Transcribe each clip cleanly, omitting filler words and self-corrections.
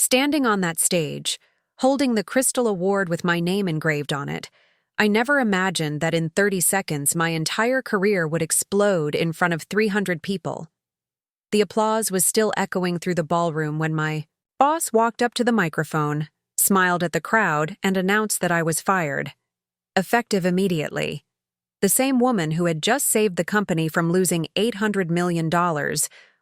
Standing on that stage, holding the crystal award with my name engraved on it, I never imagined that in 30 seconds my entire career would explode in front of 300 people. The applause was still echoing through the ballroom when my boss walked up to the microphone, smiled at the crowd, and announced that I was fired. Effective immediately. The same woman who had just saved the company from losing $800 million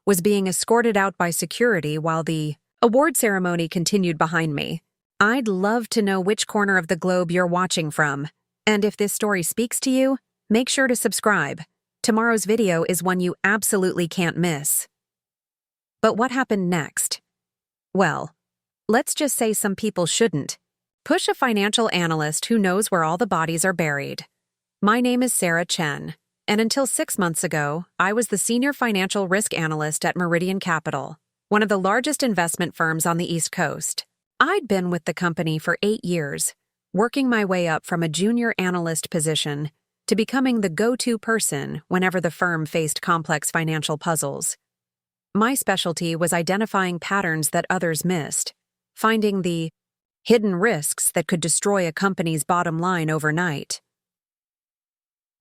was being escorted out by security while the award ceremony continued behind me. I'd love to know which corner of the globe you're watching from. And if this story speaks to you, make sure to subscribe. Tomorrow's video is one you absolutely can't miss. But what happened next? Well, let's just say some people shouldn't. Push a financial analyst who knows where all the bodies are buried. My name is Sarah Chen, and until 6 months ago, I was the senior financial risk analyst at Meridian Capital, one of the largest investment firms on the East Coast. I'd been with the company for 8 years, working my way up from a junior analyst position to becoming the go-to person whenever the firm faced complex financial puzzles. My specialty was identifying patterns that others missed, finding the hidden risks that could destroy a company's bottom line overnight.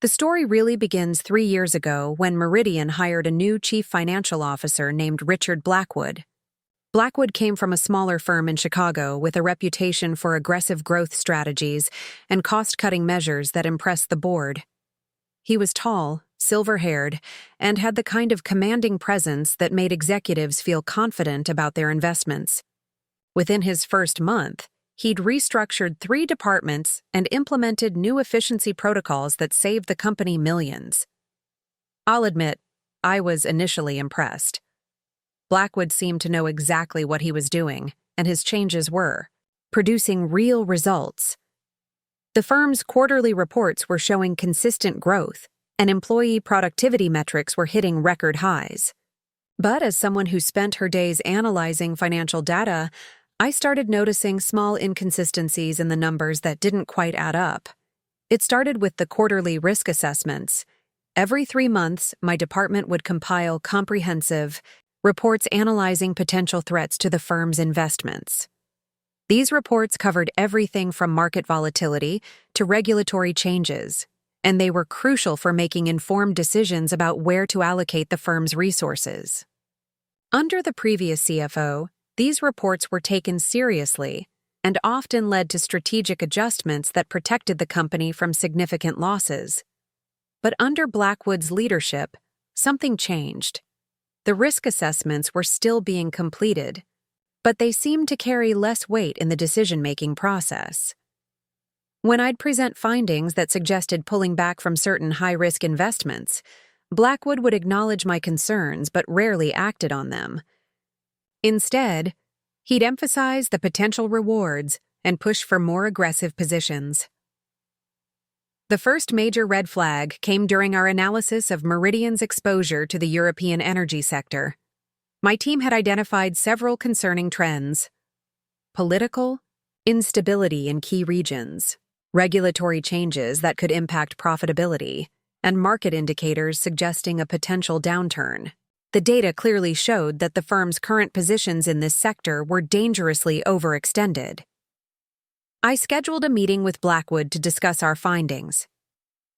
The story really begins 3 years ago when Meridian hired a new chief financial officer named Richard Blackwood. Blackwood came from a smaller firm in Chicago with a reputation for aggressive growth strategies and cost-cutting measures that impressed the board. He was tall, silver-haired, and had the kind of commanding presence that made executives feel confident about their investments. Within his first month, he'd restructured 3 departments and implemented new efficiency protocols that saved the company millions. I'll admit, I was initially impressed. Blackwood seemed to know exactly what he was doing, and his changes were producing real results. The firm's quarterly reports were showing consistent growth, and employee productivity metrics were hitting record highs. But as someone who spent her days analyzing financial data, I started noticing small inconsistencies in the numbers that didn't quite add up. It started with the quarterly risk assessments. Every 3 months, my department would compile comprehensive reports analyzing potential threats to the firm's investments. These reports covered everything from market volatility to regulatory changes, and they were crucial for making informed decisions about where to allocate the firm's resources. Under the previous CFO, these reports were taken seriously and often led to strategic adjustments that protected the company from significant losses. But under Blackwood's leadership, something changed. The risk assessments were still being completed, but they seemed to carry less weight in the decision-making process. When I'd present findings that suggested pulling back from certain high-risk investments, Blackwood would acknowledge my concerns but rarely acted on them. Instead, he'd emphasize the potential rewards and push for more aggressive positions. The first major red flag came during our analysis of Meridian's exposure to the European energy sector. My team had identified several concerning trends: political instability in key regions, regulatory changes that could impact profitability, and market indicators suggesting a potential downturn. The data clearly showed that the firm's current positions in this sector were dangerously overextended. I scheduled a meeting with Blackwood to discuss our findings.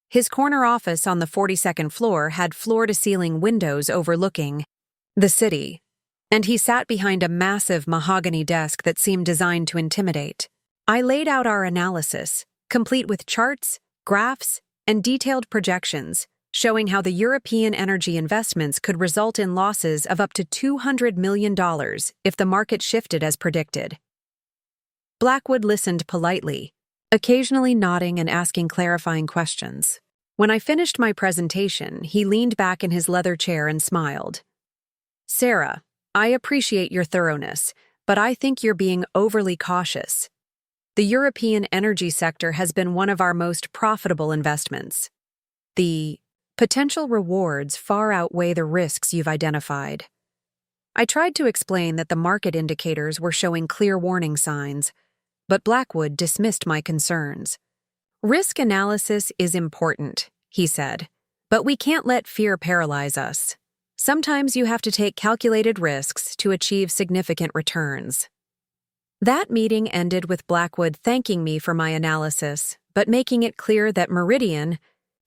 His corner office on the 42nd floor had floor-to-ceiling windows overlooking the city, and he sat behind a massive mahogany desk that seemed designed to intimidate. I laid out our analysis, complete with charts, graphs, and detailed projections, showing how the European energy investments could result in losses of up to $200 million if the market shifted as predicted. Blackwood listened politely, occasionally nodding and asking clarifying questions. When I finished my presentation, he leaned back in his leather chair and smiled. "Sarah, I appreciate your thoroughness, but I think you're being overly cautious. The European energy sector has been one of our most profitable investments. The potential rewards far outweigh the risks you've identified." I tried to explain that the market indicators were showing clear warning signs, but Blackwood dismissed my concerns. "Risk analysis is important," he said, "but we can't let fear paralyze us. Sometimes you have to take calculated risks to achieve significant returns." That meeting ended with Blackwood thanking me for my analysis, but making it clear that Meridian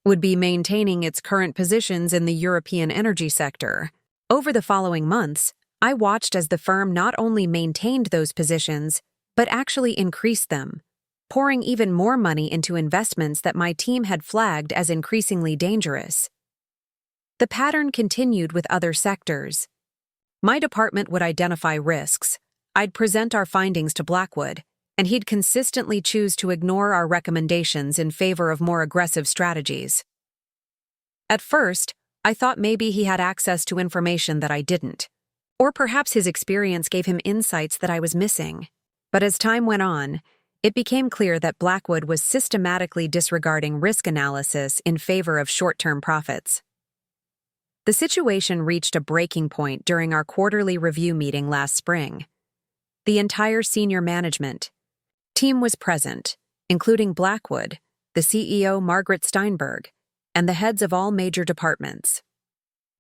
would be maintaining its current positions in the European energy sector. Over the following months, I watched as the firm not only maintained those positions, but actually increased them, pouring even more money into investments that my team had flagged as increasingly dangerous. The pattern continued with other sectors. My department would identify risks. I'd present our findings to Blackwood, and he'd consistently choose to ignore our recommendations in favor of more aggressive strategies. At first, I thought maybe he had access to information that I didn't, or perhaps his experience gave him insights that I was missing. But as time went on, it became clear that Blackwood was systematically disregarding risk analysis in favor of short-term profits. The situation reached a breaking point during our quarterly review meeting last spring. The entire senior management team was present, including Blackwood, the CEO Margaret Steinberg, and the heads of all major departments.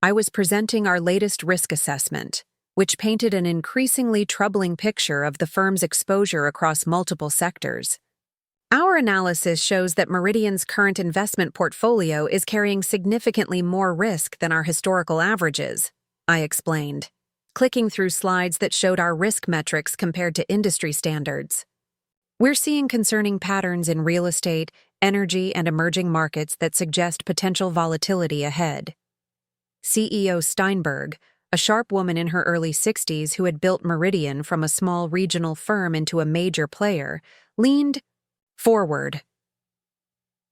I was presenting our latest risk assessment, which painted an increasingly troubling picture of the firm's exposure across multiple sectors. Our analysis shows that Meridian's current investment portfolio is carrying significantly more risk than our historical averages, I explained, clicking through slides that showed our risk metrics compared to industry standards. We're seeing concerning patterns in real estate, energy, and emerging markets that suggest potential volatility ahead. CEO Steinberg, a sharp woman in her early 60s who had built Meridian from a small regional firm into a major player, leaned forward.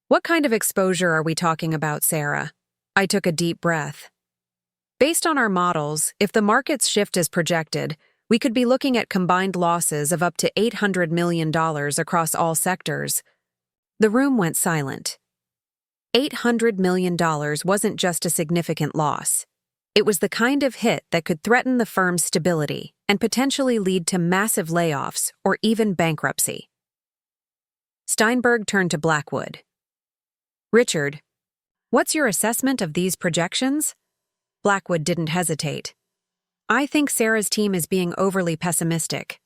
"What kind of exposure are we talking about, Sarah?" I took a deep breath. "Based on our models, if the markets shift as projected, we could be looking at combined losses of up to $800 million across all sectors." The room went silent. $800 million wasn't just a significant loss. It was the kind of hit that could threaten the firm's stability and potentially lead to massive layoffs or even bankruptcy. Steinberg turned to Blackwood. "Richard, what's your assessment of these projections?" Blackwood didn't hesitate. "I think Sarah's team is being overly pessimistic.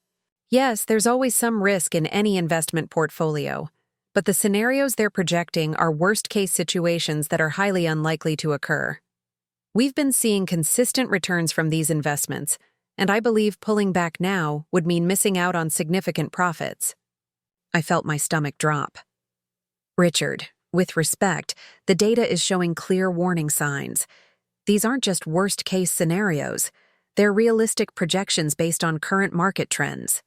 Yes, there's always some risk in any investment portfolio, but the scenarios they're projecting are worst-case situations that are highly unlikely to occur. We've been seeing consistent returns from these investments, and I believe pulling back now would mean missing out on significant profits." I felt my stomach drop. "Richard, with respect, the data is showing clear warning signs. These aren't just worst-case scenarios. They're realistic projections based on current market trends."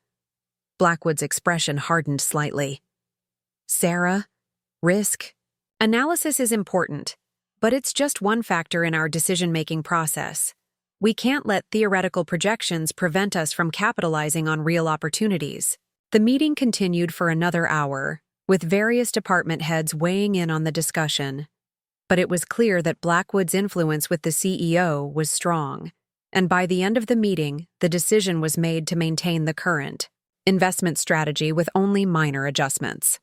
Blackwood's expression hardened slightly. "Sarah, risk analysis is important, but it's just one factor in our decision-making process. We can't let theoretical projections prevent us from capitalizing on real opportunities." The meeting continued for another hour, with various department heads weighing in on the discussion. But it was clear that Blackwood's influence with the CEO was strong, and by the end of the meeting, the decision was made to maintain the current investment strategy with only minor adjustments.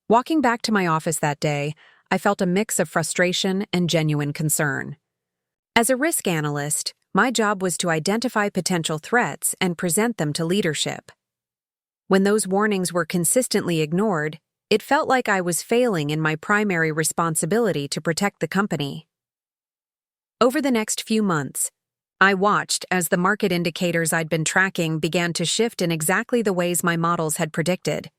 Walking back to my office that day, I felt a mix of frustration and genuine concern. As a risk analyst, my job was to identify potential threats and present them to leadership. When those warnings were consistently ignored, it felt like I was failing in my primary responsibility to protect the company. Over the next few months, I watched as the market indicators I'd been tracking began to shift in exactly the ways my models had predicted.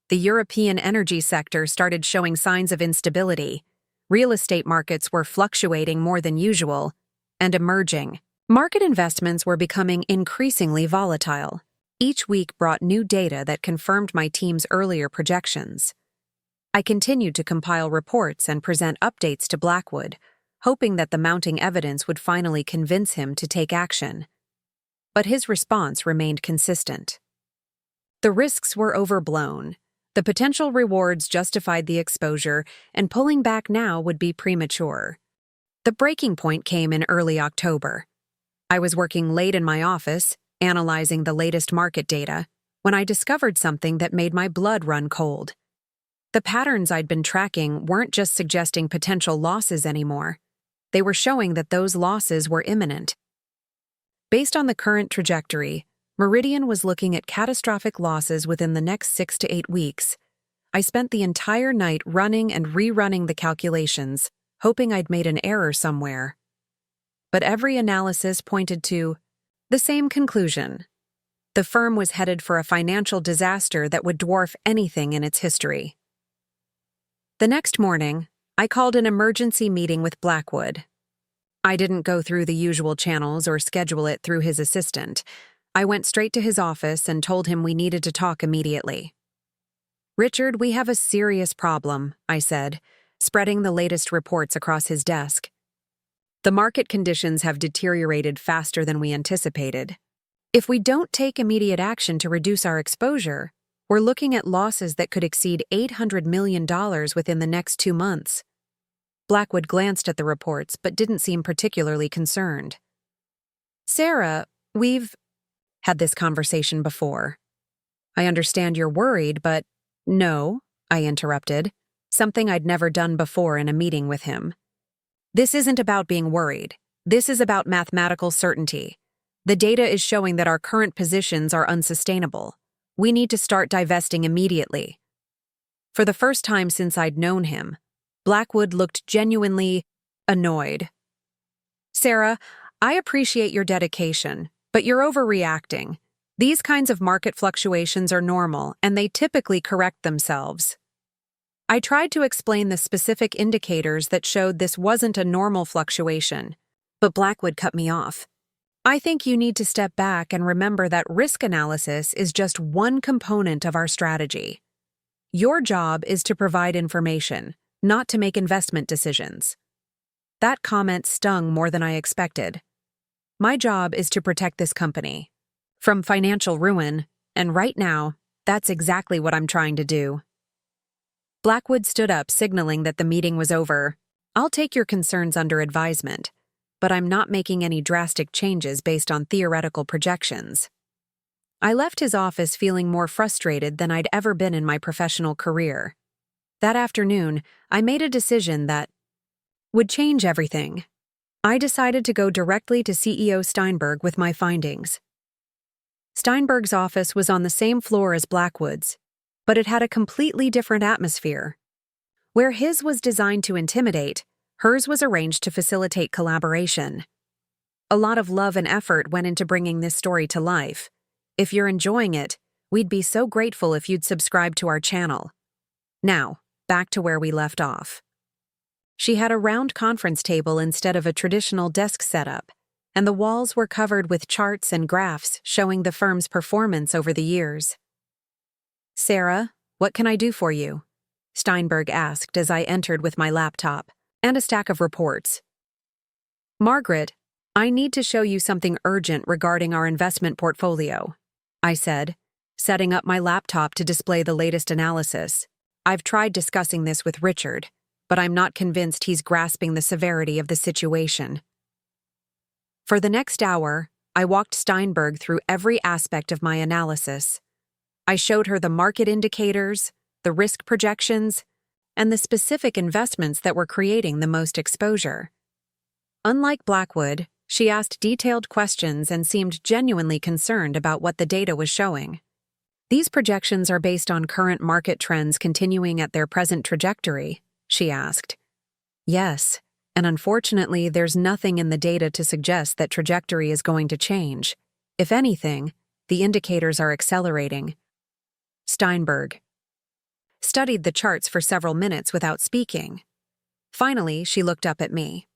The European energy sector started showing signs of instability. Real estate markets were fluctuating more than usual, and emerging market investments were becoming increasingly volatile. Each week brought new data that confirmed my team's earlier projections. I continued to compile reports and present updates to Blackwood, hoping that the mounting evidence would finally convince him to take action. But his response remained consistent. The risks were overblown, the potential rewards justified the exposure, and pulling back now would be premature. The breaking point came in early October. I was working late in my office, analyzing the latest market data, when I discovered something that made my blood run cold. The patterns I'd been tracking weren't just suggesting potential losses anymore. They were showing that those losses were imminent. Based on the current trajectory, Meridian was looking at catastrophic losses within the next 6 to 8 weeks. I spent the entire night running and rerunning the calculations, hoping I'd made an error somewhere. But every analysis pointed to the same conclusion. The firm was headed for a financial disaster that would dwarf anything in its history. The next morning, I called an emergency meeting with Blackwood. I didn't go through the usual channels or schedule it through his assistant. I went straight to his office and told him we needed to talk immediately. "Richard, we have a serious problem," I said, spreading the latest reports across his desk. "The market conditions have deteriorated faster than we anticipated. If we don't take immediate action to reduce our exposure, we're looking at losses that could exceed $800 million within the next 2 months. Blackwood glanced at the reports but didn't seem particularly concerned. "Sarah, we've had this conversation before. I understand you're worried, but—" "No," I interrupted, something I'd never done before in a meeting with him. "This isn't about being worried. This is about mathematical certainty. The data is showing that our current positions are unsustainable. We need to start divesting immediately." For the first time since I'd known him, Blackwood looked genuinely annoyed. "Sarah, I appreciate your dedication, but you're overreacting. These kinds of market fluctuations are normal, and they typically correct themselves." I tried to explain the specific indicators that showed this wasn't a normal fluctuation, but Blackwood cut me off. "I think you need to step back and remember that risk analysis is just one component of our strategy. Your job is to provide information, not to make investment decisions." That comment stung more than I expected. My job is to protect this company from financial ruin, and right now, that's exactly what I'm trying to do. Blackwood stood up, signaling that the meeting was over. "I'll take your concerns under advisement, but I'm not making any drastic changes based on theoretical projections." I left his office feeling more frustrated than I'd ever been in my professional career. That afternoon, I made a decision that would change everything. I decided to go directly to CEO Steinberg with my findings. Steinberg's office was on the same floor as Blackwood's, but it had a completely different atmosphere. Where his was designed to intimidate, hers was arranged to facilitate collaboration. A lot of love and effort went into bringing this story to life. If you're enjoying it, we'd be so grateful if you'd subscribe to our channel. Now, back to where we left off. She had a round conference table instead of a traditional desk setup, and the walls were covered with charts and graphs showing the firm's performance over the years. "Sarah, what can I do for you?" Steinberg asked as I entered with my laptop and a stack of reports. "Margaret, I need to show you something urgent regarding our investment portfolio," I said, setting up my laptop to display the latest analysis. "I've tried discussing this with Richard, but I'm not convinced he's grasping the severity of the situation." For the next hour, I walked Steinberg through every aspect of my analysis. I showed her the market indicators, the risk projections, and the specific investments that were creating the most exposure. Unlike Blackwood, she asked detailed questions and seemed genuinely concerned about what the data was showing. "These projections are based on current market trends continuing at their present trajectory?" she asked. "Yes, and unfortunately there's nothing in the data to suggest that trajectory is going to change. If anything, the indicators are accelerating." Steinberg studied the charts for several minutes without speaking. Finally, she looked up at me.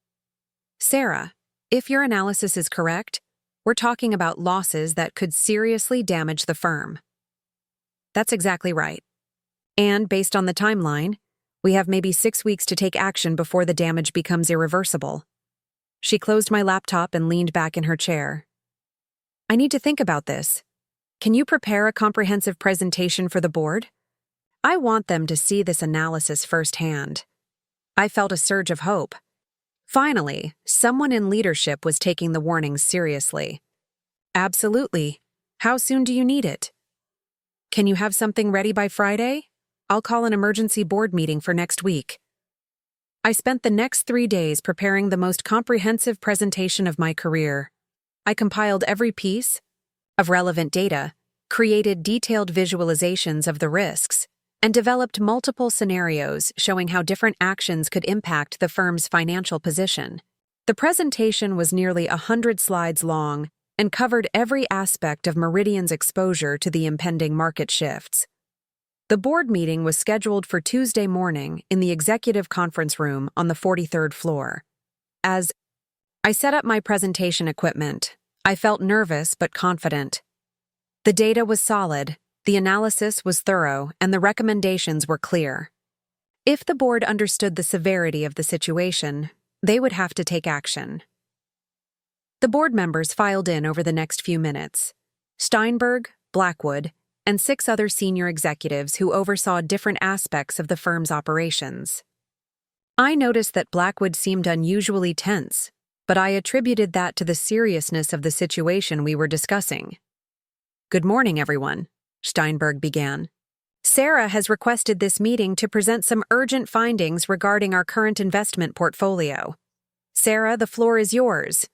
"Sarah, if your analysis is correct, we're talking about losses that could seriously damage the firm." "That's exactly right. And based on the timeline, we have maybe 6 weeks to take action before the damage becomes irreversible." She closed my laptop and leaned back in her chair. "I need to think about this. Can you prepare a comprehensive presentation for the board? I want them to see this analysis firsthand." I felt a surge of hope. Finally, someone in leadership was taking the warnings seriously. "Absolutely. How soon do you need it?" "Can you have something ready by Friday? I'll call an emergency board meeting for next week." I spent the next 3 days preparing the most comprehensive presentation of my career. I compiled every piece, of relevant data, created detailed visualizations of the risks, and developed multiple scenarios showing how different actions could impact the firm's financial position. The presentation was nearly 100 slides long and covered every aspect of Meridian's exposure to the impending market shifts. The board meeting was scheduled for Tuesday morning in the executive conference room on the 43rd floor. As I set up my presentation equipment, I felt nervous but confident. The data was solid, the analysis was thorough, and the recommendations were clear. If the board understood the severity of the situation, they would have to take action. The board members filed in over the next few minutes. Steinberg, Blackwood, and 6 other senior executives who oversaw different aspects of the firm's operations. I noticed that Blackwood seemed unusually tense, but I attributed that to the seriousness of the situation we were discussing. "Good morning, everyone," Steinberg began. "Sarah has requested this meeting to present some urgent findings regarding our current investment portfolio. Sarah, the floor is yours."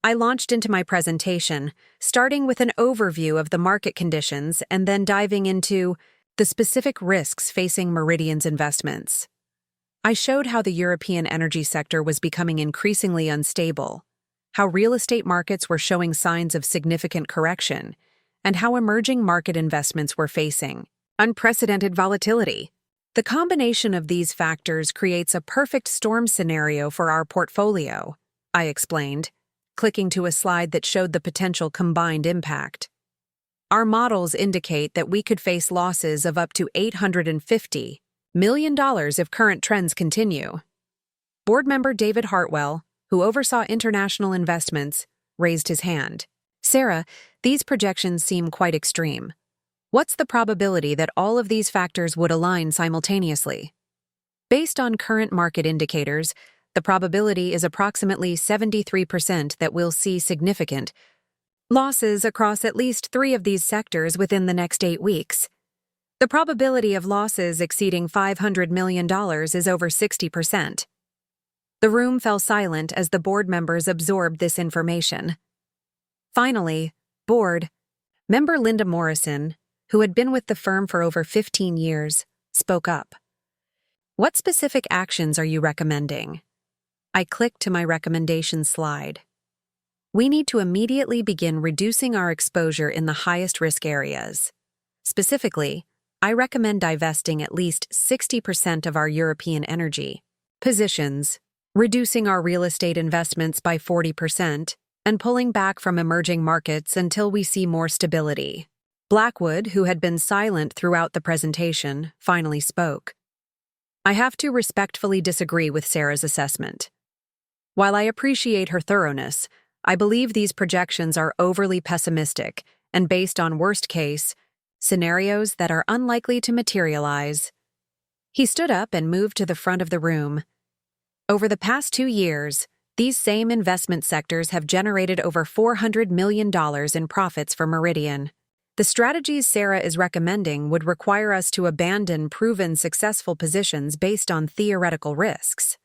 I launched into my presentation, starting with an overview of the market conditions and then diving into the specific risks facing Meridian's investments. I showed how the European energy sector was becoming increasingly unstable, how real estate markets were showing signs of significant correction, and how emerging market investments were facing unprecedented volatility. The combination of these factors creates a perfect storm scenario for our portfolio, I explained, clicking to a slide that showed the potential combined impact. Our models indicate that we could face losses of up to $850 million if current trends continue. Board member David Hartwell, who oversaw international investments, raised his hand. "Sarah, these projections seem quite extreme. What's the probability that all of these factors would align simultaneously?" Based on current market indicators, the probability is approximately 73% that we'll see significant losses across at least 3 of these sectors within the next 8 weeks. The probability of losses exceeding $500 million is over 60%. The room fell silent as the board members absorbed this information. Finally, board member Linda Morrison, who had been with the firm for over 15 years, spoke up. "What specific actions are you recommending?" I clicked to my recommendation slide. "We need to immediately begin reducing our exposure in the highest risk areas. Specifically, I recommend divesting at least 60% of our European energy positions, reducing our real estate investments by 40%, and pulling back from emerging markets until we see more stability." Blackwood, who had been silent throughout the presentation, finally spoke. "I have to respectfully disagree with Sarah's assessment. While I appreciate her thoroughness, I believe these projections are overly pessimistic and based on worst-case scenarios that are unlikely to materialize." He stood up and moved to the front of the room. "Over the past 2 years, these same investment sectors have generated over $400 million in profits for Meridian. The strategies Sarah is recommending would require us to abandon proven successful positions based on theoretical risks."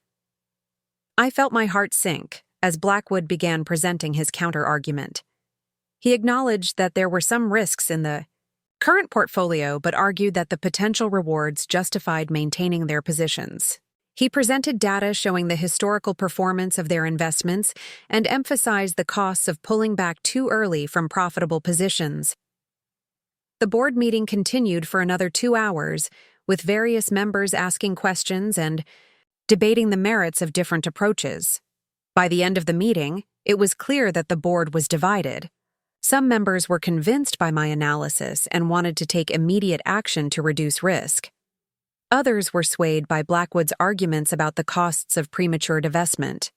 I felt my heart sink as Blackwood began presenting his counter-argument. He acknowledged that there were some risks in the current portfolio but argued that the potential rewards justified maintaining their positions. He presented data showing the historical performance of their investments and emphasized the costs of pulling back too early from profitable positions. The board meeting continued for another 2 hours, with various members asking questions and debating the merits of different approaches. By the end of the meeting, it was clear that the board was divided. Some members were convinced by my analysis and wanted to take immediate action to reduce risk. Others were swayed by Blackwood's arguments about the costs of premature divestment.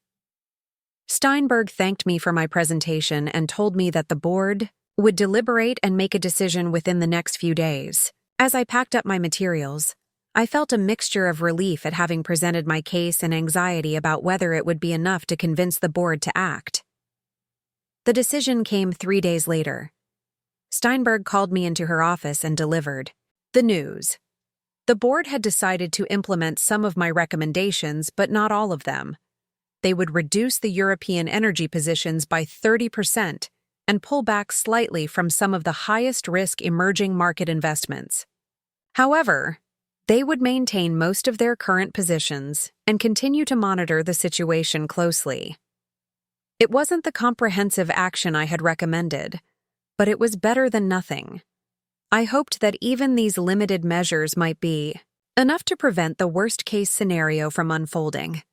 Steinberg thanked me for my presentation and told me that the board would deliberate and make a decision within the next few days. As I packed up my materials, I felt a mixture of relief at having presented my case and anxiety about whether it would be enough to convince the board to act. The decision came 3 days later. Steinberg called me into her office and delivered the news. The board had decided to implement some of my recommendations, but not all of them. They would reduce the European energy positions by 30% and pull back slightly from some of the highest-risk emerging market investments. However, they would maintain most of their current positions and continue to monitor the situation closely. It wasn't the comprehensive action I had recommended, but it was better than nothing. I hoped that even these limited measures might be enough to prevent the worst-case scenario from unfolding.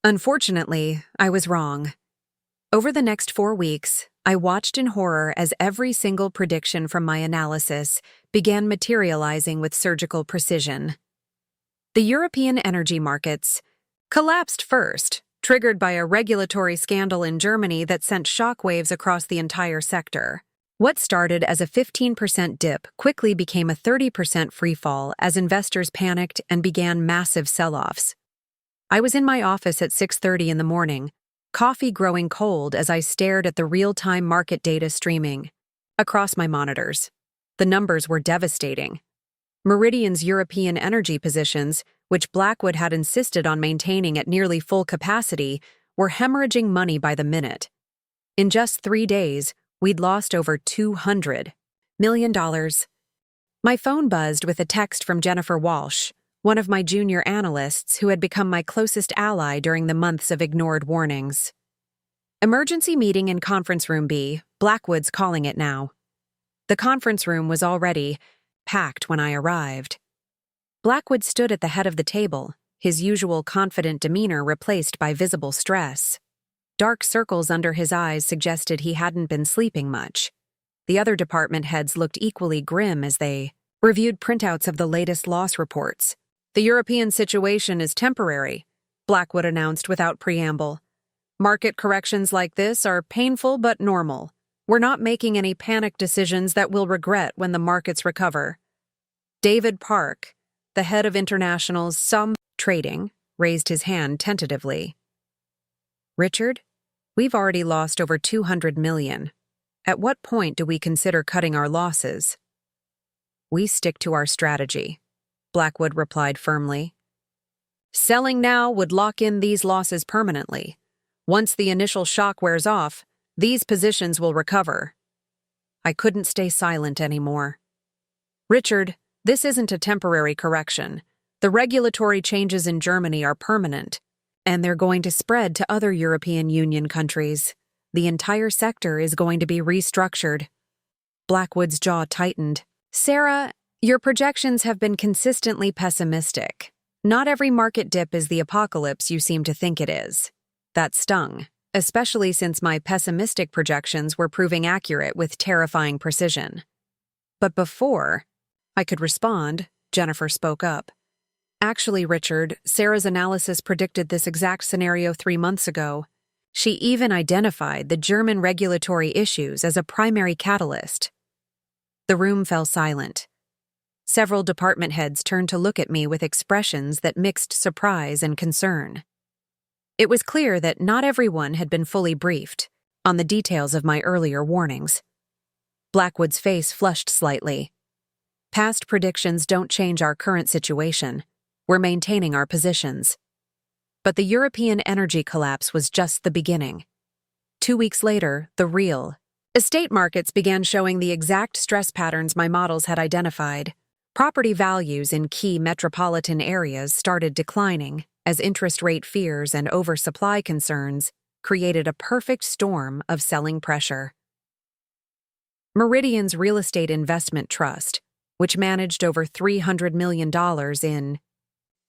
Unfortunately, I was wrong. Over the next 4 weeks, I watched in horror as every single prediction from my analysis began materializing with surgical precision. The European energy markets collapsed first, triggered by a regulatory scandal in Germany that sent shockwaves across the entire sector. What started as a 15% dip quickly became a 30% freefall as investors panicked and began massive sell-offs. I was in my office at 6:30 in the morning, coffee growing cold as I stared at the real-time market data streaming across my monitors. The numbers were devastating. Meridian's European energy positions, which Blackwood had insisted on maintaining at nearly full capacity, were hemorrhaging money by the minute. In just 3 days, we'd lost over $200 million. My phone buzzed with a text from Jennifer Walsh, one of my junior analysts who had become my closest ally during the months of ignored warnings. Emergency meeting in Conference Room B, Blackwood's calling it now. The conference room was already packed when I arrived. Blackwood stood at the head of the table, his usual confident demeanor replaced by visible stress. Dark circles under his eyes suggested he hadn't been sleeping much. The other department heads looked equally grim as they reviewed printouts of the latest loss reports. "The European situation is temporary," Blackwood announced without preamble. "Market corrections like this are painful but normal. We're not making any panic decisions that we'll regret when the markets recover." David Park, the head of International's Sum Trading, raised his hand tentatively. "Richard, we've already lost over $200 million. At what point do we consider cutting our losses?" "We stick to our strategy," Blackwood replied firmly. "Selling now would lock in these losses permanently. Once the initial shock wears off, these positions will recover." I couldn't stay silent anymore. "Richard, this isn't a temporary correction. The regulatory changes in Germany are permanent, and they're going to spread to other European Union countries. The entire sector is going to be restructured." Blackwood's jaw tightened. "Sarah, your projections have been consistently pessimistic. Not every market dip is the apocalypse you seem to think it is." That stung, especially since my pessimistic projections were proving accurate with terrifying precision. But before I could respond, Jennifer spoke up. "Actually, Richard, Sarah's analysis predicted this exact scenario 3 months ago. She even identified the German regulatory issues as a primary catalyst." The room fell silent. Several department heads turned to look at me with expressions that mixed surprise and concern. It was clear that not everyone had been fully briefed on the details of my earlier warnings. Blackwood's face flushed slightly. "Past predictions don't change our current situation. We're maintaining our positions." But the European energy collapse was just the beginning. 2 weeks later, the real estate markets began showing the exact stress patterns my models had identified. Property values in key metropolitan areas started declining as interest rate fears and oversupply concerns created a perfect storm of selling pressure. Meridian's Real Estate Investment Trust, which managed over $300 million in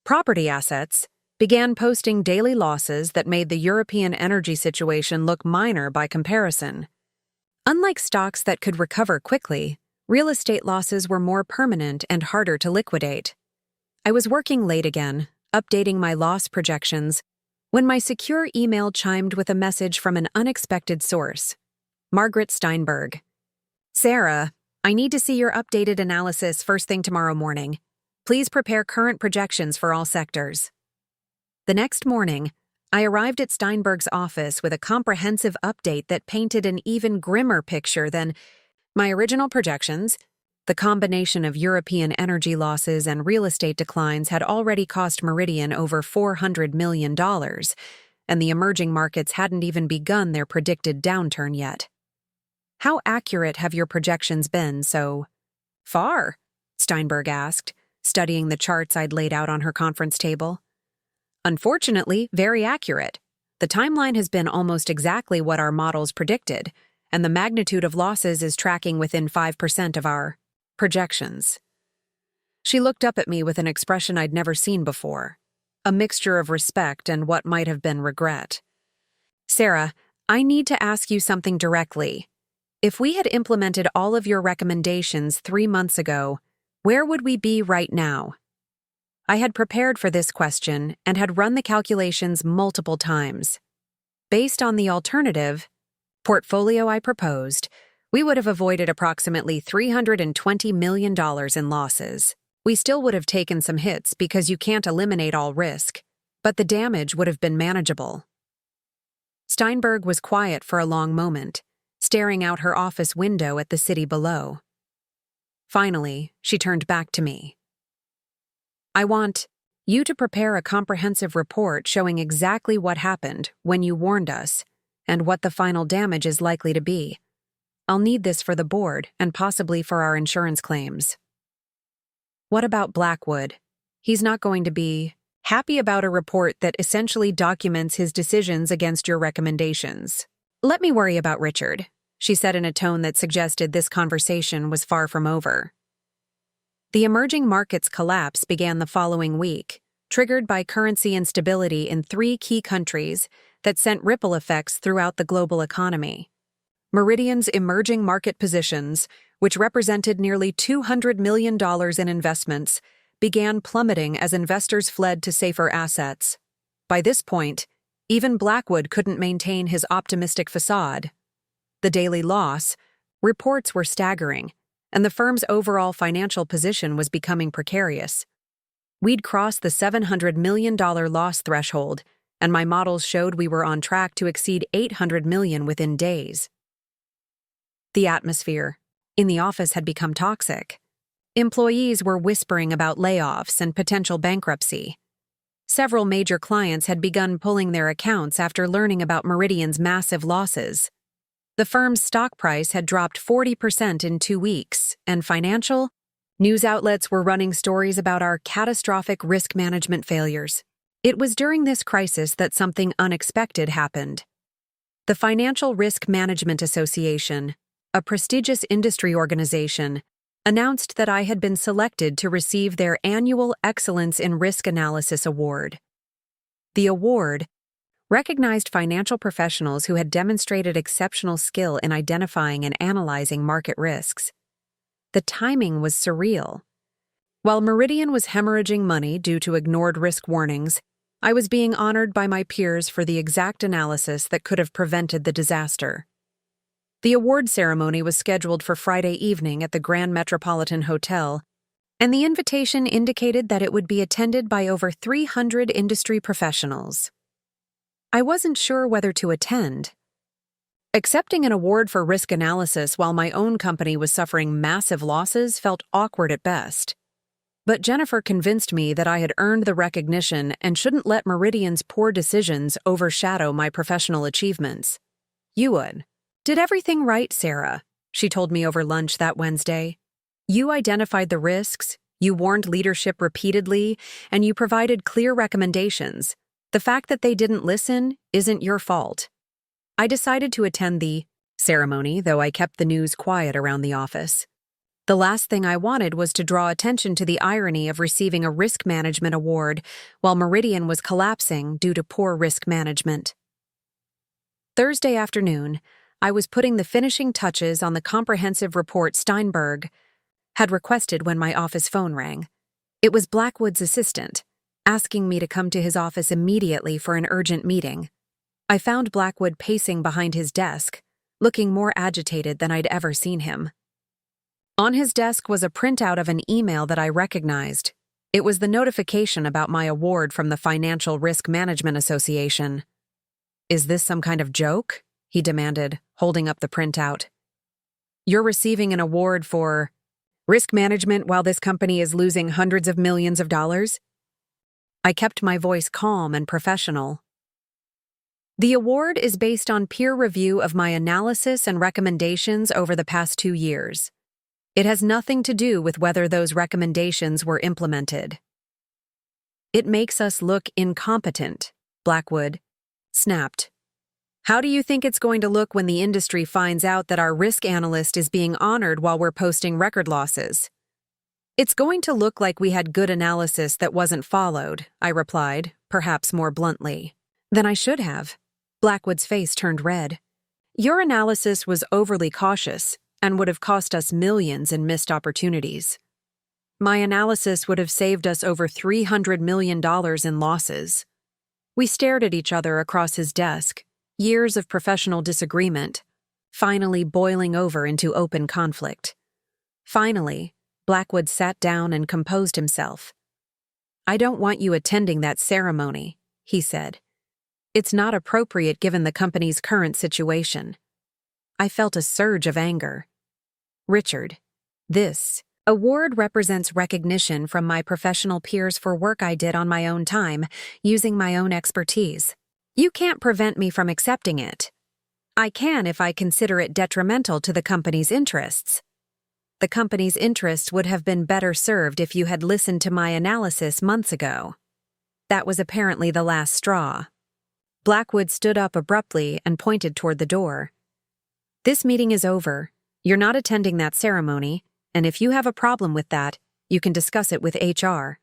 property assets, began posting daily losses that made the European energy situation look minor by comparison. Unlike stocks that could recover quickly, real estate losses were more permanent and harder to liquidate. I was working late again, updating my loss projections, when my secure email chimed with a message from an unexpected source. Margaret Steinberg. "Sarah, I need to see your updated analysis first thing tomorrow morning. Please prepare current projections for all sectors." The next morning, I arrived at Steinberg's office with a comprehensive update that painted an even grimmer picture than my original projections. The combination of European energy losses and real estate declines had already cost Meridian over $400 million, and the emerging markets hadn't even begun their predicted downturn yet. How accurate have your projections been so far? Steinberg asked, studying the charts I'd laid out on her conference table. Unfortunately, very accurate. The timeline has been almost exactly what our models predicted, and the magnitude of losses is tracking within 5% of our projections. She looked up at me with an expression I'd never seen before, a mixture of respect and what might have been regret. Sarah, I need to ask you something directly. If we had implemented all of your recommendations 3 months ago, where would we be right now? I had prepared for this question and had run the calculations multiple times. Based on the alternative portfolio I proposed, we would have avoided approximately $320 million in losses. We still would have taken some hits because you can't eliminate all risk, but the damage would have been manageable. Steinberg was quiet for a long moment, staring out her office window at the city below. Finally, she turned back to me. I want you to prepare a comprehensive report showing exactly what happened when you warned us and what the final damage is likely to be. I'll need this for the board and possibly for our insurance claims. What about Blackwood? He's not going to be happy about a report that essentially documents his decisions against your recommendations. Let me worry about Richard, she said in a tone that suggested this conversation was far from over. The emerging markets collapse began the following week, triggered by currency instability in 3 key countries that sent ripple effects throughout the global economy. Meridian's emerging market positions, which represented nearly $200 million in investments, began plummeting as investors fled to safer assets. By this point, even Blackwood couldn't maintain his optimistic facade. The daily loss reports were staggering, and the firm's overall financial position was becoming precarious. We'd crossed the $700 million loss threshold, and my models showed we were on track to exceed $800 million within days. The atmosphere in the office had become toxic. Employees were whispering about layoffs and potential bankruptcy. Several major clients had begun pulling their accounts after learning about Meridian's massive losses. The firm's stock price had dropped 40% in 2 weeks, and financial news outlets were running stories about our catastrophic risk management failures. It was during this crisis that something unexpected happened. The Financial Risk Management Association, a prestigious industry organization, announced that I had been selected to receive their annual Excellence in Risk Analysis Award. The award recognized financial professionals who had demonstrated exceptional skill in identifying and analyzing market risks. The timing was surreal. While Meridian was hemorrhaging money due to ignored risk warnings, I was being honored by my peers for the exact analysis that could have prevented the disaster. The award ceremony was scheduled for Friday evening at the Grand Metropolitan Hotel, and the invitation indicated that it would be attended by over 300 industry professionals. I wasn't sure whether to attend. Accepting an award for risk analysis while my own company was suffering massive losses felt awkward at best. But Jennifer convinced me that I had earned the recognition and shouldn't let Meridian's poor decisions overshadow my professional achievements. You would. Did everything right, Sarah, she told me over lunch that Wednesday. You identified the risks, you warned leadership repeatedly, and you provided clear recommendations. The fact that they didn't listen isn't your fault. I decided to attend the ceremony, though I kept the news quiet around the office. The last thing I wanted was to draw attention to the irony of receiving a risk management award while Meridian was collapsing due to poor risk management. Thursday afternoon, I was putting the finishing touches on the comprehensive report Steinberg had requested when my office phone rang. It was Blackwood's assistant, asking me to come to his office immediately for an urgent meeting. I found Blackwood pacing behind his desk, looking more agitated than I'd ever seen him. On his desk was a printout of an email that I recognized. It was the notification about my award from the Financial Risk Management Association. Is this some kind of joke? He demanded, holding up the printout. You're receiving an award for risk management while this company is losing hundreds of millions of dollars? I kept my voice calm and professional. The award is based on peer review of my analysis and recommendations over the past 2 years. It has nothing to do with whether those recommendations were implemented. It makes us look incompetent, Blackwood snapped. How do you think it's going to look when the industry finds out that our risk analyst is being honored while we're posting record losses? It's going to look like we had good analysis that wasn't followed, I replied, perhaps more bluntly. Then I should have. Blackwood's face turned red. Your analysis was overly cautious and would have cost us millions in missed opportunities. My analysis would have saved us over $300 million in losses. We stared at each other across his desk, years of professional disagreement, finally boiling over into open conflict. Finally, Blackwood sat down and composed himself. I don't want you attending that ceremony, he said. It's not appropriate given the company's current situation. I felt a surge of anger. Richard, this award represents recognition from my professional peers for work I did on my own time, using my own expertise. You can't prevent me from accepting it. I can if I consider it detrimental to the company's interests. The company's interests would have been better served if you had listened to my analysis months ago. That was apparently the last straw. Blackwood stood up abruptly and pointed toward the door. This meeting is over. You're not attending that ceremony, and if you have a problem with that, you can discuss it with HR.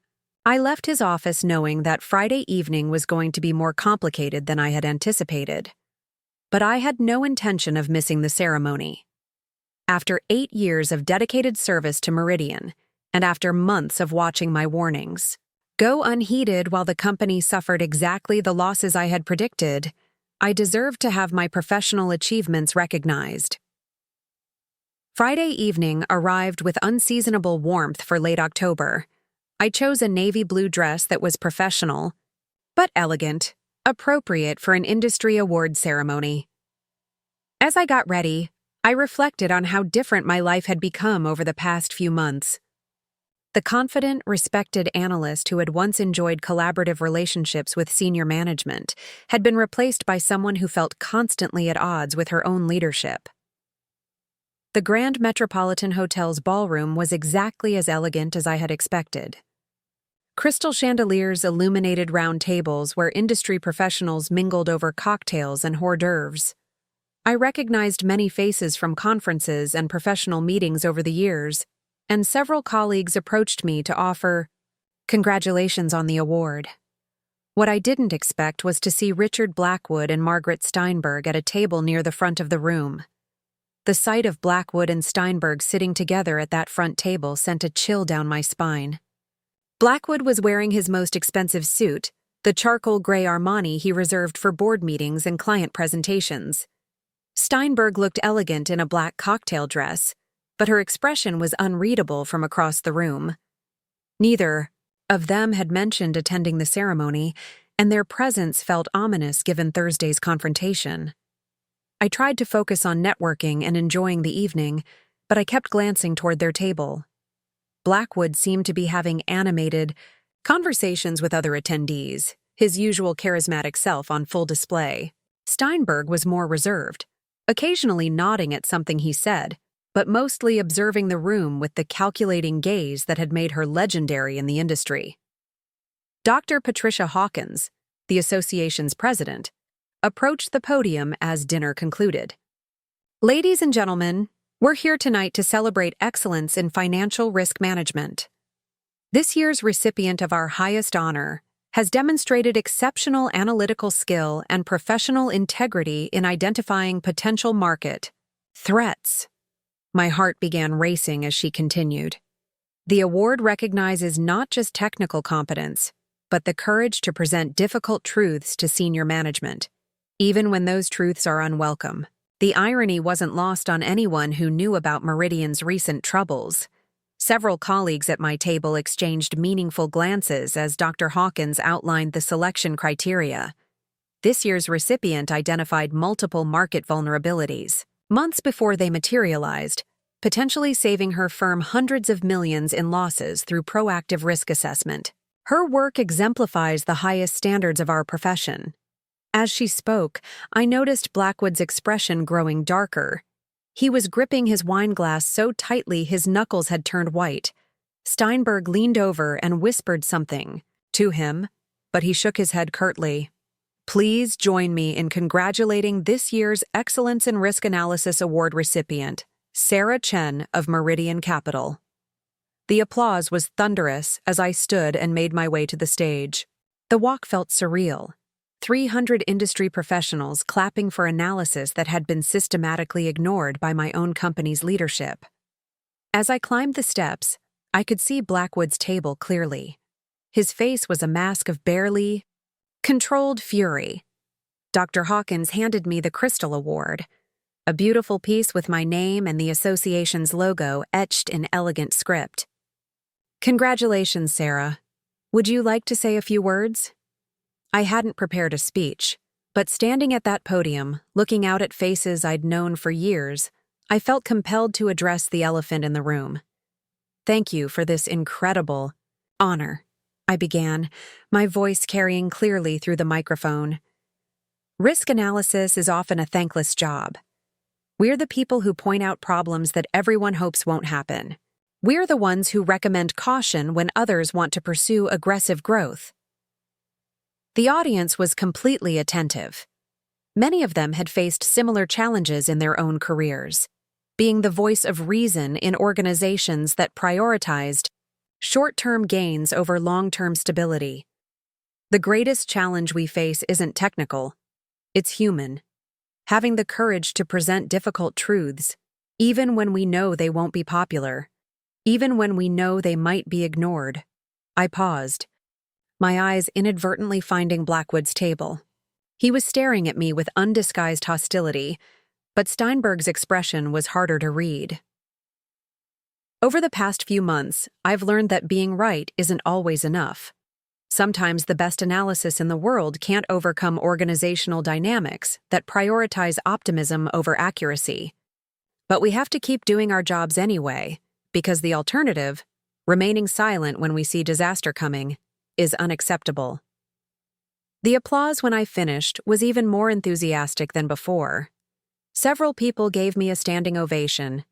I left his office knowing that Friday evening was going to be more complicated than I had anticipated. But I had no intention of missing the ceremony. After 8 years of dedicated service to Meridian, and after months of watching my warnings go unheeded while the company suffered exactly the losses I had predicted, I deserved to have my professional achievements recognized. Friday evening arrived with unseasonable warmth for late October. I chose a navy blue dress that was professional, but elegant, appropriate for an industry award ceremony. As I got ready, I reflected on how different my life had become over the past few months. The confident, respected analyst who had once enjoyed collaborative relationships with senior management had been replaced by someone who felt constantly at odds with her own leadership. The Grand Metropolitan Hotel's ballroom was exactly as elegant as I had expected. Crystal chandeliers illuminated round tables where industry professionals mingled over cocktails and hors d'oeuvres. I recognized many faces from conferences and professional meetings over the years, and several colleagues approached me to offer congratulations on the award. What I didn't expect was to see Richard Blackwood and Margaret Steinberg at a table near the front of the room. The sight of Blackwood and Steinberg sitting together at that front table sent a chill down my spine. Blackwood was wearing his most expensive suit, the charcoal gray Armani he reserved for board meetings and client presentations. Steinberg looked elegant in a black cocktail dress, but her expression was unreadable from across the room. Neither of them had mentioned attending the ceremony, and their presence felt ominous given Thursday's confrontation. I tried to focus on networking and enjoying the evening, but I kept glancing toward their table. Blackwood seemed to be having animated conversations with other attendees, his usual charismatic self on full display. Steinberg was more reserved, occasionally nodding at something he said, but mostly observing the room with the calculating gaze that had made her legendary in the industry. Dr. Patricia Hawkins, the association's president, approached the podium as dinner concluded. Ladies and gentlemen, we're here tonight to celebrate excellence in financial risk management. This year's recipient of our highest honor has demonstrated exceptional analytical skill and professional integrity in identifying potential market threats. My heart began racing as she continued. The award recognizes not just technical competence, but the courage to present difficult truths to senior management, even when those truths are unwelcome. The irony wasn't lost on anyone who knew about Meridian's recent troubles. Several colleagues at my table exchanged meaningful glances as Dr. Hawkins outlined the selection criteria. This year's recipient identified multiple market vulnerabilities, months before they materialized, potentially saving her firm hundreds of millions in losses through proactive risk assessment. Her work exemplifies the highest standards of our profession. As she spoke, I noticed Blackwood's expression growing darker. He was gripping his wine glass so tightly his knuckles had turned white. Steinberg leaned over and whispered something to him, but he shook his head curtly. Please join me in congratulating this year's Excellence in Risk Analysis Award recipient, Sarah Chen of Meridian Capital. The applause was thunderous as I stood and made my way to the stage. The walk felt surreal. 300 industry professionals clapping for analysis that had been systematically ignored by my own company's leadership. As I climbed the steps, I could see Blackwood's table clearly. His face was a mask of barely controlled fury. Dr. Hawkins handed me the Crystal Award, a beautiful piece with my name and the association's logo etched in elegant script. Congratulations, Sarah. Would you like to say a few words? I hadn't prepared a speech, but standing at that podium, looking out at faces I'd known for years, I felt compelled to address the elephant in the room. Thank you for this incredible honor, I began, my voice carrying clearly through the microphone. Risk analysis is often a thankless job. We're the people who point out problems that everyone hopes won't happen. We're the ones who recommend caution when others want to pursue aggressive growth. The audience was completely attentive. Many of them had faced similar challenges in their own careers, being the voice of reason in organizations that prioritized short-term gains over long-term stability. The greatest challenge we face isn't technical, it's human. Having the courage to present difficult truths, even when we know they won't be popular, even when we know they might be ignored. I paused, my eyes inadvertently finding Blackwood's table. He was staring at me with undisguised hostility, but Steinberg's expression was harder to read. Over the past few months, I've learned that being right isn't always enough. Sometimes the best analysis in the world can't overcome organizational dynamics that prioritize optimism over accuracy. But we have to keep doing our jobs anyway, because the alternative, remaining silent when we see disaster coming, is unacceptable. The applause when I finished was even more enthusiastic than before. Several people gave me a standing ovation,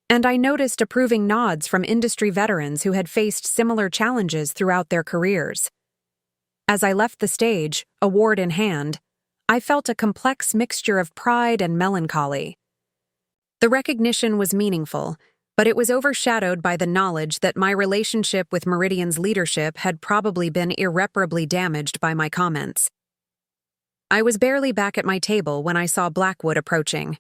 and I noticed approving nods from industry veterans who had faced similar challenges throughout their careers. As I left the stage, award in hand, I felt a complex mixture of pride and melancholy. The recognition was meaningful, but it was overshadowed by the knowledge that my relationship with Meridian's leadership had probably been irreparably damaged by my comments. I was barely back at my table when I saw Blackwood approaching.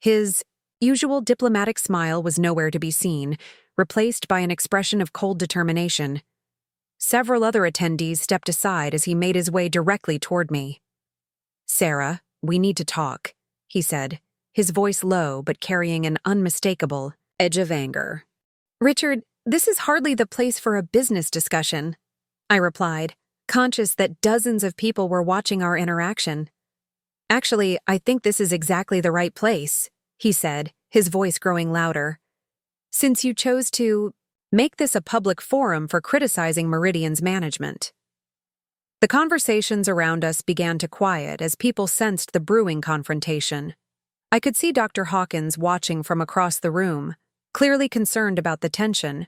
His usual diplomatic smile was nowhere to be seen, replaced by an expression of cold determination. Several other attendees stepped aside as he made his way directly toward me. "Sarah, we need to talk," he said, his voice low but carrying an unmistakable edge of anger. "Richard, this is hardly the place for a business discussion," I replied, conscious that dozens of people were watching our interaction. "Actually, I think this is exactly the right place," he said, his voice growing louder. "Since you chose to make this a public forum for criticizing Meridian's management." The conversations around us began to quiet as people sensed the brewing confrontation. I could see Dr. Hawkins watching from across the room, clearly concerned about the tension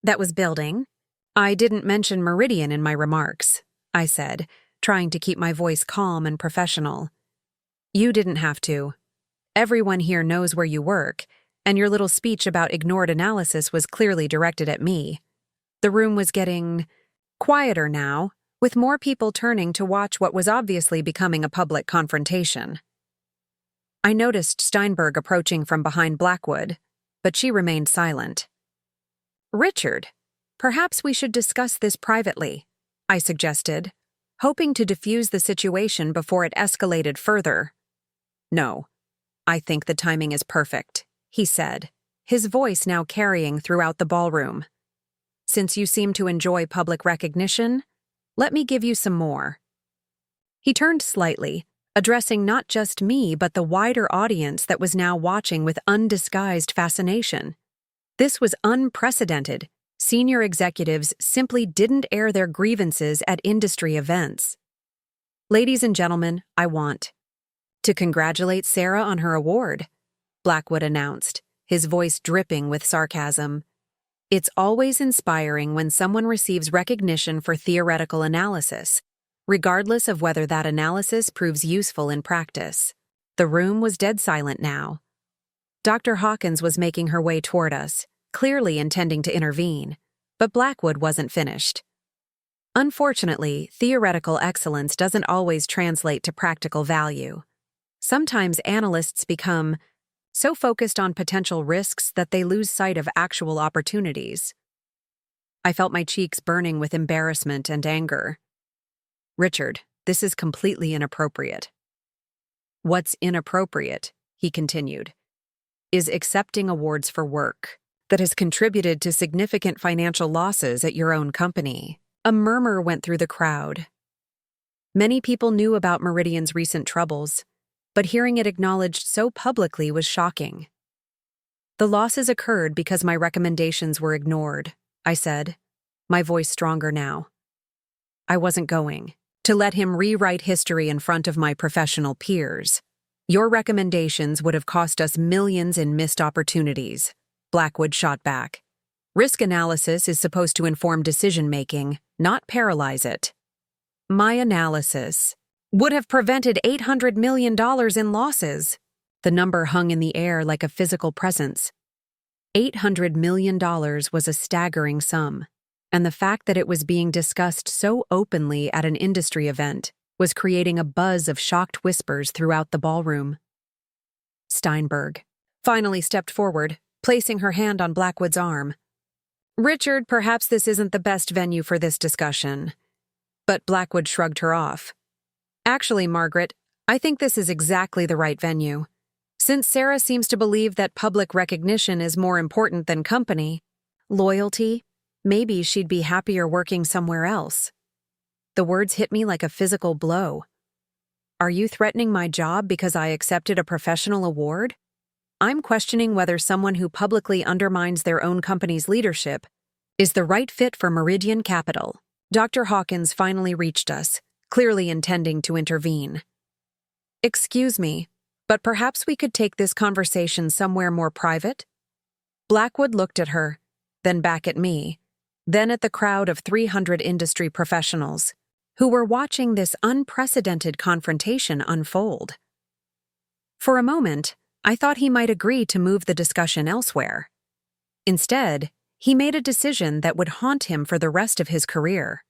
that was building. "I didn't mention Meridian in my remarks," I said, trying to keep my voice calm and professional. "You didn't have to. Everyone here knows where you work, and your little speech about ignored analysis was clearly directed at me." The room was getting quieter now, with more people turning to watch what was obviously becoming a public confrontation. I noticed Steinberg approaching from behind Blackwood, but she remained silent. "Richard, perhaps we should discuss this privately," I suggested, hoping to diffuse the situation before it escalated further. "No, I think the timing is perfect," he said, his voice now carrying throughout the ballroom. "Since you seem to enjoy public recognition, let me give you some more." He turned slightly, addressing not just me but the wider audience that was now watching with undisguised fascination. This was unprecedented. Senior executives simply didn't air their grievances at industry events. Ladies and gentlemen, I want to congratulate Sarah on her award, Blackwood announced, his voice dripping with sarcasm. It's always inspiring when someone receives recognition for theoretical analysis, regardless of whether that analysis proves useful in practice. The room was dead silent now. Dr. Hawkins was making her way toward us, clearly intending to intervene, but Blackwood wasn't finished. Unfortunately, theoretical excellence doesn't always translate to practical value. Sometimes analysts become so focused on potential risks that they lose sight of actual opportunities. I felt my cheeks burning with embarrassment and anger. Richard, this is completely inappropriate. What's inappropriate, he continued, is accepting awards for work that has contributed to significant financial losses at your own company. A murmur went through the crowd. Many people knew about Meridian's recent troubles, but hearing it acknowledged so publicly was shocking. The losses occurred because my recommendations were ignored, I said, my voice stronger now. I wasn't going to let him rewrite history in front of my professional peers. Your recommendations would have cost us millions in missed opportunities, Blackwood shot back. Risk analysis is supposed to inform decision-making, not paralyze it. My analysis would have prevented $800 million in losses. The number hung in the air like a physical presence. $800 million was a staggering sum, and the fact that it was being discussed so openly at an industry event was creating a buzz of shocked whispers throughout the ballroom. Steinberg finally stepped forward, placing her hand on Blackwood's arm. Richard, perhaps this isn't the best venue for this discussion. But Blackwood shrugged her off. Actually, Margaret, I think this is exactly the right venue. Since Sarah seems to believe that public recognition is more important than company loyalty, maybe she'd be happier working somewhere else. The words hit me like a physical blow. Are you threatening my job because I accepted a professional award? I'm questioning whether someone who publicly undermines their own company's leadership is the right fit for Meridian Capital. Dr. Hawkins finally reached us, clearly intending to intervene. Excuse me, but perhaps we could take this conversation somewhere more private? Blackwood looked at her, then back at me, then at the crowd of 300 industry professionals who were watching this unprecedented confrontation unfold. For a moment, I thought he might agree to move the discussion elsewhere. Instead, he made a decision that would haunt him for the rest of his career.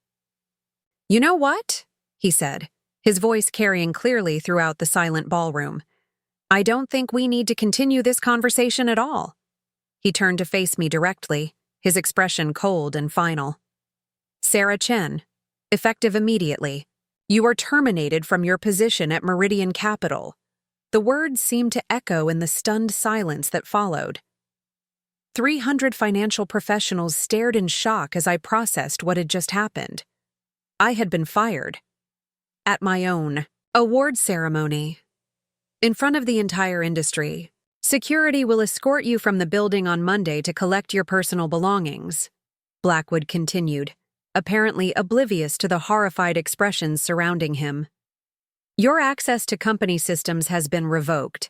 You know what? He said, his voice carrying clearly throughout the silent ballroom. I don't think we need to continue this conversation at all. He turned to face me directly, his expression cold and final. Sarah Chen, effective immediately. You are terminated from your position at Meridian Capital. The words seemed to echo in the stunned silence that followed. 300 financial professionals stared in shock as I processed what had just happened. I had been fired. At my own award ceremony. In front of the entire industry. Security will escort you from the building on Monday to collect your personal belongings, Blackwood continued, apparently oblivious to the horrified expressions surrounding him. Your access to company systems has been revoked.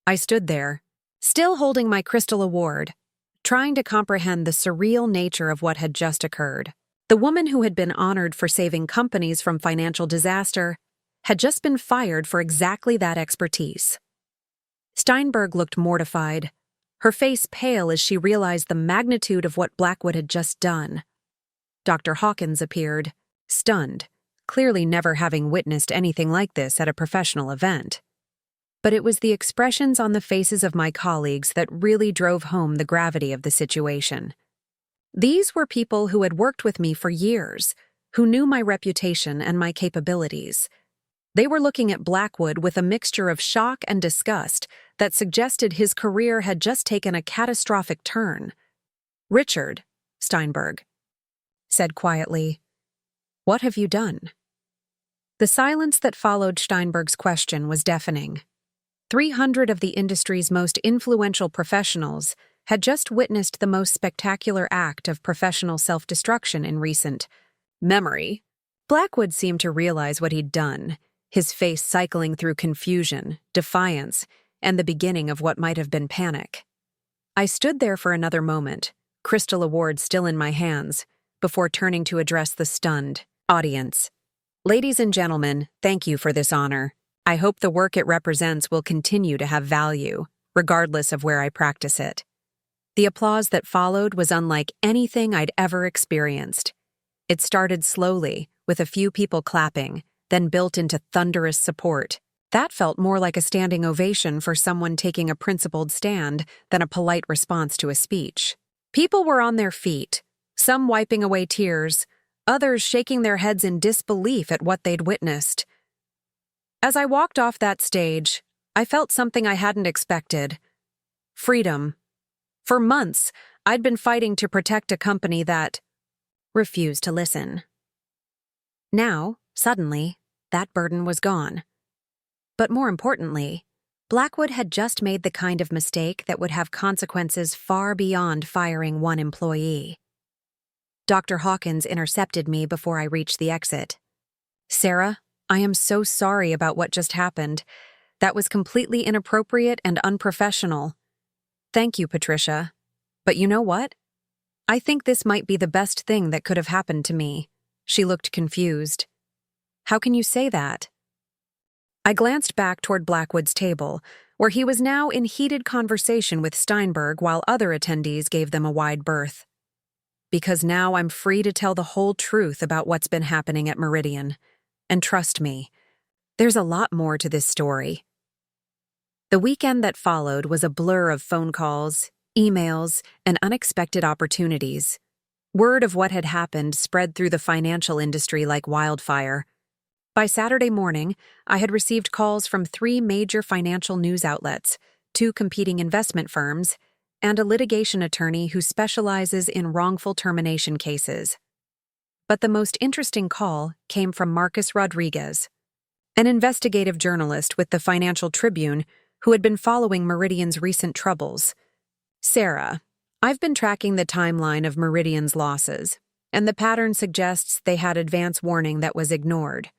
I stood there, still holding my crystal award, trying to comprehend the surreal nature of what had just occurred. The woman who had been honored for saving companies from financial disaster had just been fired for exactly that expertise. Steinberg looked mortified, her face pale as she realized the magnitude of what Blackwood had just done. Dr. Hawkins appeared, stunned, clearly never having witnessed anything like this at a professional event. But it was the expressions on the faces of my colleagues that really drove home the gravity of the situation. These were people who had worked with me for years, who knew my reputation and my capabilities. They were looking at Blackwood with a mixture of shock and disgust that suggested his career had just taken a catastrophic turn. Richard, Steinberg said quietly, "What have you done?" The silence that followed Steinberg's question was deafening. 300 of the industry's most influential professionals had just witnessed the most spectacular act of professional self-destruction in recent memory. Blackwood seemed to realize what he'd done, his face cycling through confusion, defiance, and the beginning of what might have been panic. I stood there for another moment, Crystal Award still in my hands, before turning to address the stunned audience. Ladies and gentlemen, thank you for this honor. I hope the work it represents will continue to have value, regardless of where I practice it. The applause that followed was unlike anything I'd ever experienced. It started slowly, with a few people clapping, then built into thunderous support. That felt more like a standing ovation for someone taking a principled stand than a polite response to a speech. People were on their feet, some wiping away tears, others shaking their heads in disbelief at what they'd witnessed. As I walked off that stage, I felt something I hadn't expected. Freedom. For months, I'd been fighting to protect a company that refused to listen. Now, suddenly, that burden was gone. But more importantly, Blackwood had just made the kind of mistake that would have consequences far beyond firing one employee. Dr. Hawkins intercepted me before I reached the exit. "Sarah, I am so sorry about what just happened. That was completely inappropriate and unprofessional." "Thank you, Patricia. But you know what? I think this might be the best thing that could have happened to me." She looked confused. "How can you say that?" I glanced back toward Blackwood's table, where he was now in heated conversation with Steinberg while other attendees gave them a wide berth. "Because now I'm free to tell the whole truth about what's been happening at Meridian. And trust me, there's a lot more to this story." The weekend that followed was a blur of phone calls, emails, and unexpected opportunities. Word of what had happened spread through the financial industry like wildfire. By Saturday morning, I had received calls from 3 major financial news outlets, 2 competing investment firms, and a litigation attorney who specializes in wrongful termination cases. But the most interesting call came from Marcus Rodriguez, an investigative journalist with the Financial Tribune who had been following Meridian's recent troubles. "Sarah, I've been tracking the timeline of Meridian's losses, and the pattern suggests they had advance warning that was ignored.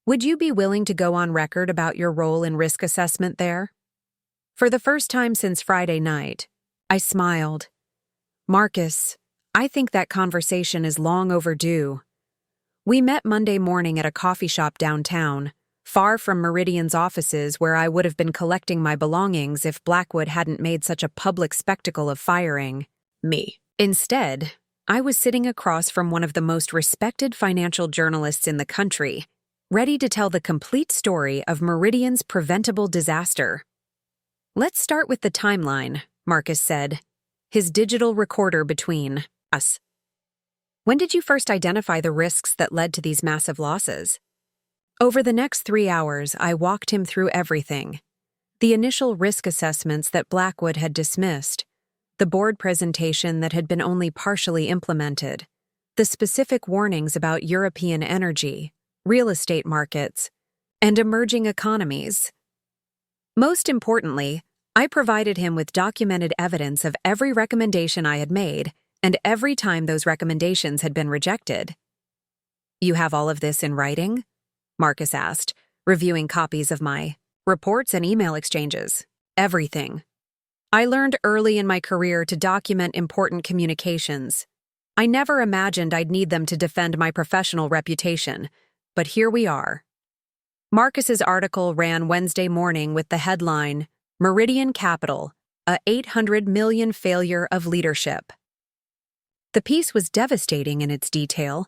Would you be willing to go on record about your role in risk assessment there?" For the first time since Friday night, I smiled. "Marcus, I think that conversation is long overdue." We met Monday morning at a coffee shop downtown, far from Meridian's offices where I would have been collecting my belongings if Blackwood hadn't made such a public spectacle of firing me. Instead, I was sitting across from one of the most respected financial journalists in the country, ready to tell the complete story of Meridian's preventable disaster. "Let's start with the timeline," Marcus said, his digital recorder between us. "When did you first identify the risks that led to these massive losses?" Over the next 3 hours, I walked him through everything. The initial risk assessments that Blackwood had dismissed, the board presentation that had been only partially implemented, the specific warnings about European energy, real estate markets, and emerging economies. Most importantly, I provided him with documented evidence of every recommendation I had made and every time those recommendations had been rejected. "You have all of this in writing?" Marcus asked, reviewing copies of my reports and email exchanges. "Everything. I learned early in my career to document important communications. I never imagined I'd need them to defend my professional reputation, but here we are." Marcus's article ran Wednesday morning with the headline, "Meridian Capital, a $800 million failure of leadership." The piece was devastating in its detail,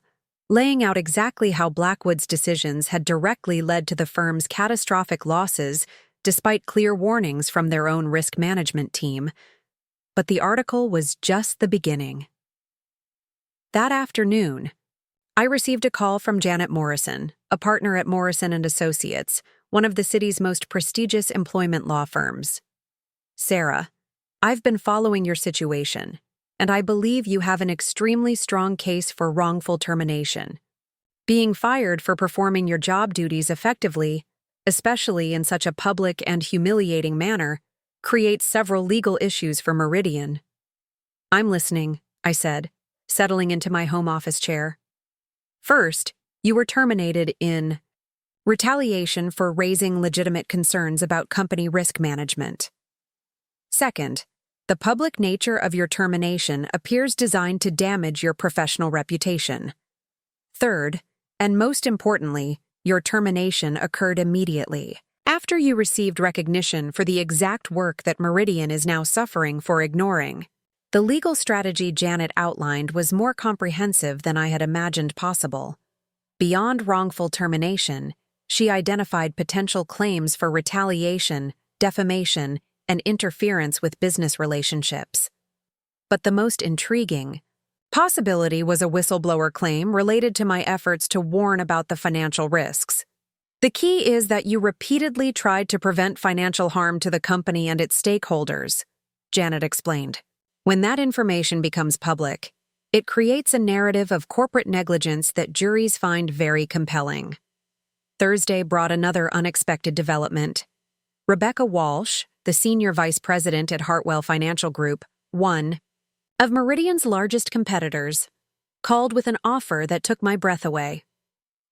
laying out exactly how Blackwood's decisions had directly led to the firm's catastrophic losses despite clear warnings from their own risk management team. But the article was just the beginning. That afternoon, I received a call from Janet Morrison, a partner at Morrison & Associates, one of the city's most prestigious employment law firms. "Sarah, I've been following your situation, and I believe you have an extremely strong case for wrongful termination. Being fired for performing your job duties effectively, especially in such a public and humiliating manner, creates several legal issues for Meridian." "I'm listening," I said, settling into my home office chair. "First, You were terminated in retaliation for raising legitimate concerns about company risk management. Second, the public nature of your termination appears designed to damage your professional reputation. Third, and most importantly, your termination occurred immediately, after you received recognition for the exact work that Meridian is now suffering for ignoring. The legal strategy Janet outlined was more comprehensive than I had imagined possible. Beyond wrongful termination, she identified potential claims for retaliation, defamation, and interference with business relationships. But the most intriguing possibility was a whistleblower claim related to my efforts to warn about the financial risks. The key is that you repeatedly tried to prevent financial harm to the company and its stakeholders, Janet explained. When that information becomes public, it creates a narrative of corporate negligence that juries find very compelling. Thursday brought another unexpected development. Rebecca Walsh, the senior vice president at Hartwell Financial Group, one of Meridian's largest competitors, called with an offer that took my breath away.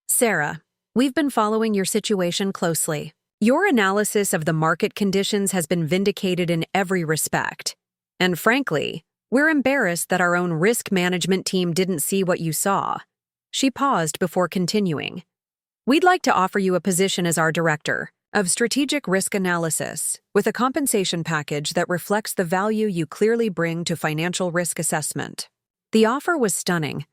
Sarah, we've been following your situation closely. Your analysis of the market conditions has been vindicated in every respect. And frankly, we're embarrassed that our own risk management team didn't see what you saw. She paused before continuing. We'd like to offer you a position as our director of strategic risk analysis, with a compensation package that reflects the value you clearly bring to financial risk assessment. The offer was stunning.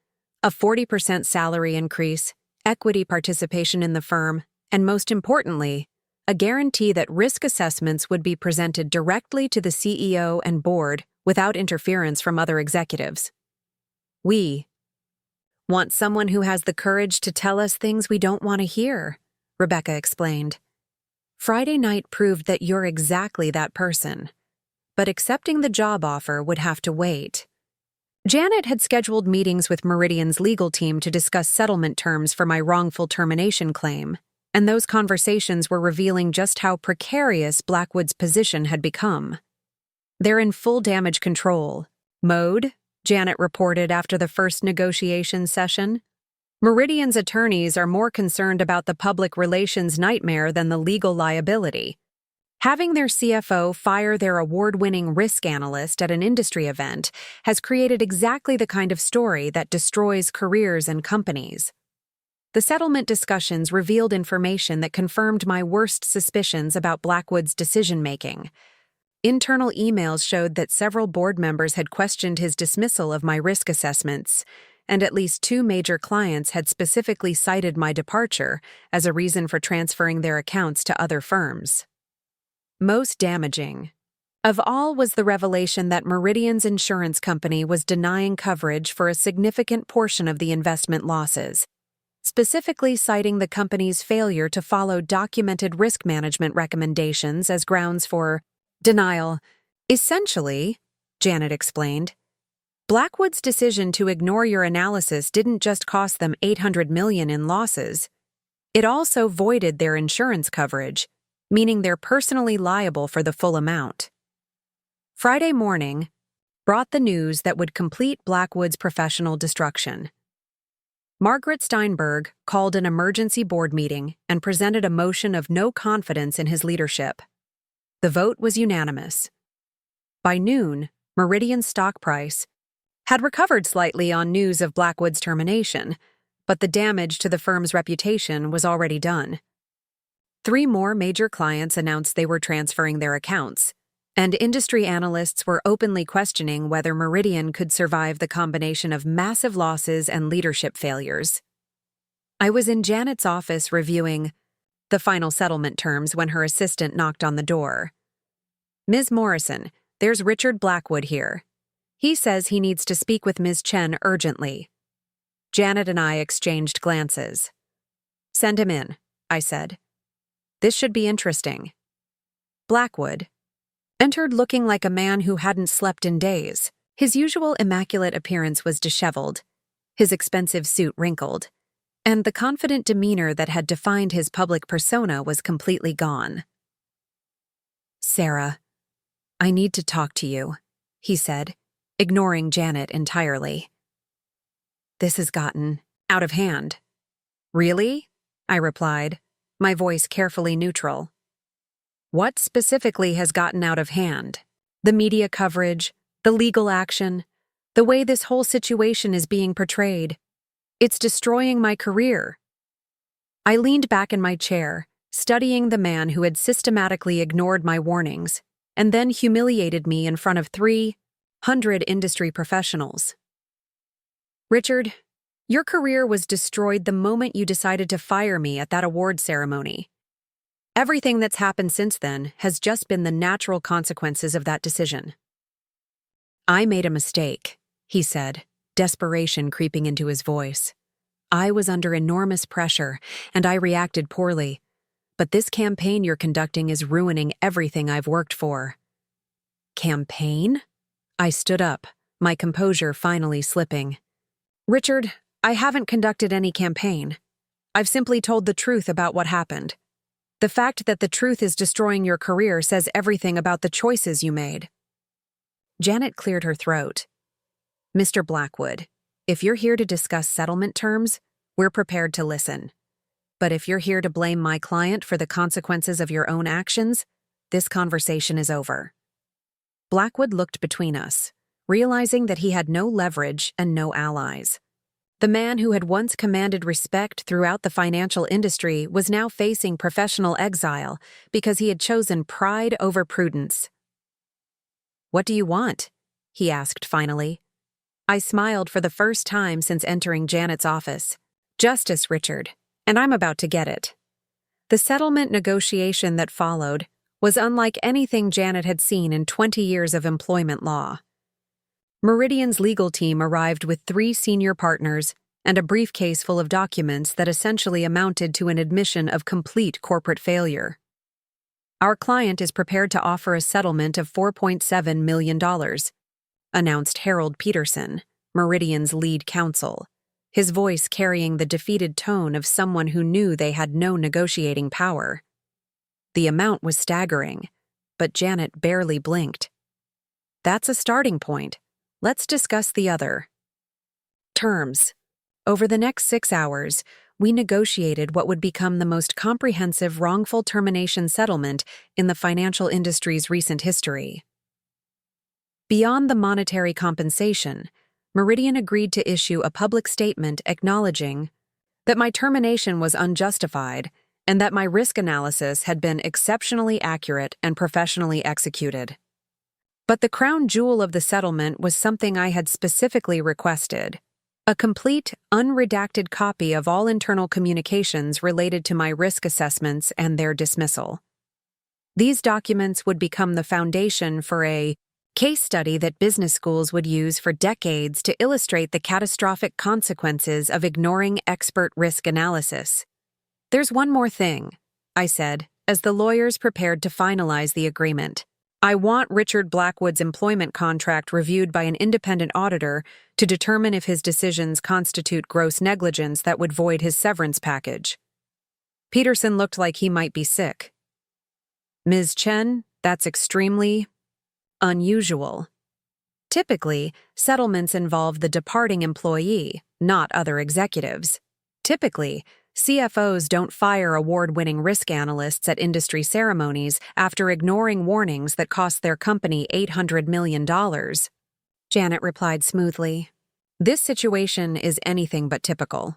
A 40% salary increase, equity participation in the firm, and most importantly, a guarantee that risk assessments would be presented directly to the CEO and board without interference from other executives. We want someone who has the courage to tell us things we don't want to hear, Rebecca explained. Friday night proved that you're exactly that person, but accepting the job offer would have to wait. Janet had scheduled meetings with Meridian's legal team to discuss settlement terms for my wrongful termination claim, and those conversations were revealing just how precarious Blackwood's position had become. They're in full damage control mode, Janet reported after the first negotiation session. Meridian's attorneys are more concerned about the public relations nightmare than the legal liability. Having their CFO fire their award-winning risk analyst at an industry event has created exactly the kind of story that destroys careers and companies. The settlement discussions revealed information that confirmed my worst suspicions about Blackwood's decision-making. Internal emails showed that several board members had questioned his dismissal of my risk assessments, and at least 2 major clients had specifically cited my departure as a reason for transferring their accounts to other firms. Most damaging of all was the revelation that Meridian's insurance company was denying coverage for a significant portion of the investment losses, specifically citing the company's failure to follow documented risk management recommendations as grounds for denial. Essentially, Janet explained, Blackwood's decision to ignore your analysis didn't just cost them $800 million in losses. It also voided their insurance coverage, meaning they're personally liable for the full amount. Friday morning brought the news that would complete Blackwood's professional destruction. Margaret Steinberg called an emergency board meeting and presented a motion of no confidence in his leadership. The vote was unanimous. By noon, Meridian's stock price had recovered slightly on news of Blackwood's termination, but the damage to the firm's reputation was already done. 3 more major clients announced they were transferring their accounts, and industry analysts were openly questioning whether Meridian could survive the combination of massive losses and leadership failures. I was in Janet's office reviewing the final settlement terms when her assistant knocked on the door. Ms. Morrison, there's Richard Blackwood here. He says he needs to speak with Ms. Chen urgently. Janet and I exchanged glances. Send him in, I said. This should be interesting. Blackwood entered looking like a man who hadn't slept in days. His usual immaculate appearance was disheveled, his expensive suit wrinkled, and the confident demeanor that had defined his public persona was completely gone. Sarah, I need to talk to you, he said, ignoring Janet entirely. This has gotten out of hand. Really? I replied, my voice carefully neutral. What specifically has gotten out of hand? The media coverage, the legal action, the way this whole situation is being portrayed. It's destroying my career. I leaned back in my chair, studying the man who had systematically ignored my warnings and then humiliated me in front of 300 industry professionals. Richard, your career was destroyed the moment you decided to fire me at that award ceremony. Everything that's happened since then has just been the natural consequences of that decision. I made a mistake, he said, desperation creeping into his voice. I was under enormous pressure, and I reacted poorly. But this campaign you're conducting is ruining everything I've worked for. Campaign? I stood up, my composure finally slipping. Richard, I haven't conducted any campaign. I've simply told the truth about what happened. The fact that the truth is destroying your career says everything about the choices you made. Janet cleared her throat. Mr. Blackwood, if you're here to discuss settlement terms, we're prepared to listen. But if you're here to blame my client for the consequences of your own actions, this conversation is over. Blackwood looked between us, realizing that he had no leverage and no allies. The man who had once commanded respect throughout the financial industry was now facing professional exile because he had chosen pride over prudence. What do you want? He asked finally. I smiled for the first time since entering Janet's office. Justice, Richard, and I'm about to get it. The settlement negotiation that followed was unlike anything Janet had seen in 20 years of employment law. Meridian's legal team arrived with 3 senior partners and a briefcase full of documents that essentially amounted to an admission of complete corporate failure. Our client is prepared to offer a settlement of $4.7 million, announced Harold Peterson, Meridian's lead counsel, his voice carrying the defeated tone of someone who knew they had no negotiating power. The amount was staggering, but Janet barely blinked. That's a starting point. Let's discuss the other. Terms. Over the next 6 hours, we negotiated what would become the most comprehensive wrongful termination settlement in the financial industry's recent history. Beyond the monetary compensation, Meridian agreed to issue a public statement acknowledging that my termination was unjustified and that my risk analysis had been exceptionally accurate and professionally executed. But the crown jewel of the settlement was something I had specifically requested: a complete, unredacted copy of all internal communications related to my risk assessments and their dismissal. These documents would become the foundation for a case study that business schools would use for decades to illustrate the catastrophic consequences of ignoring expert risk analysis. There's one more thing, I said, as the lawyers prepared to finalize the agreement. I want Richard Blackwood's employment contract reviewed by an independent auditor to determine if his decisions constitute gross negligence that would void his severance package. Peterson looked like he might be sick. Ms. Chen, that's extremely unusual. Typically, settlements involve the departing employee, not other executives. Typically, CFOs don't fire award-winning risk analysts at industry ceremonies after ignoring warnings that cost their company $800 million. Janet replied smoothly. This situation is anything but typical.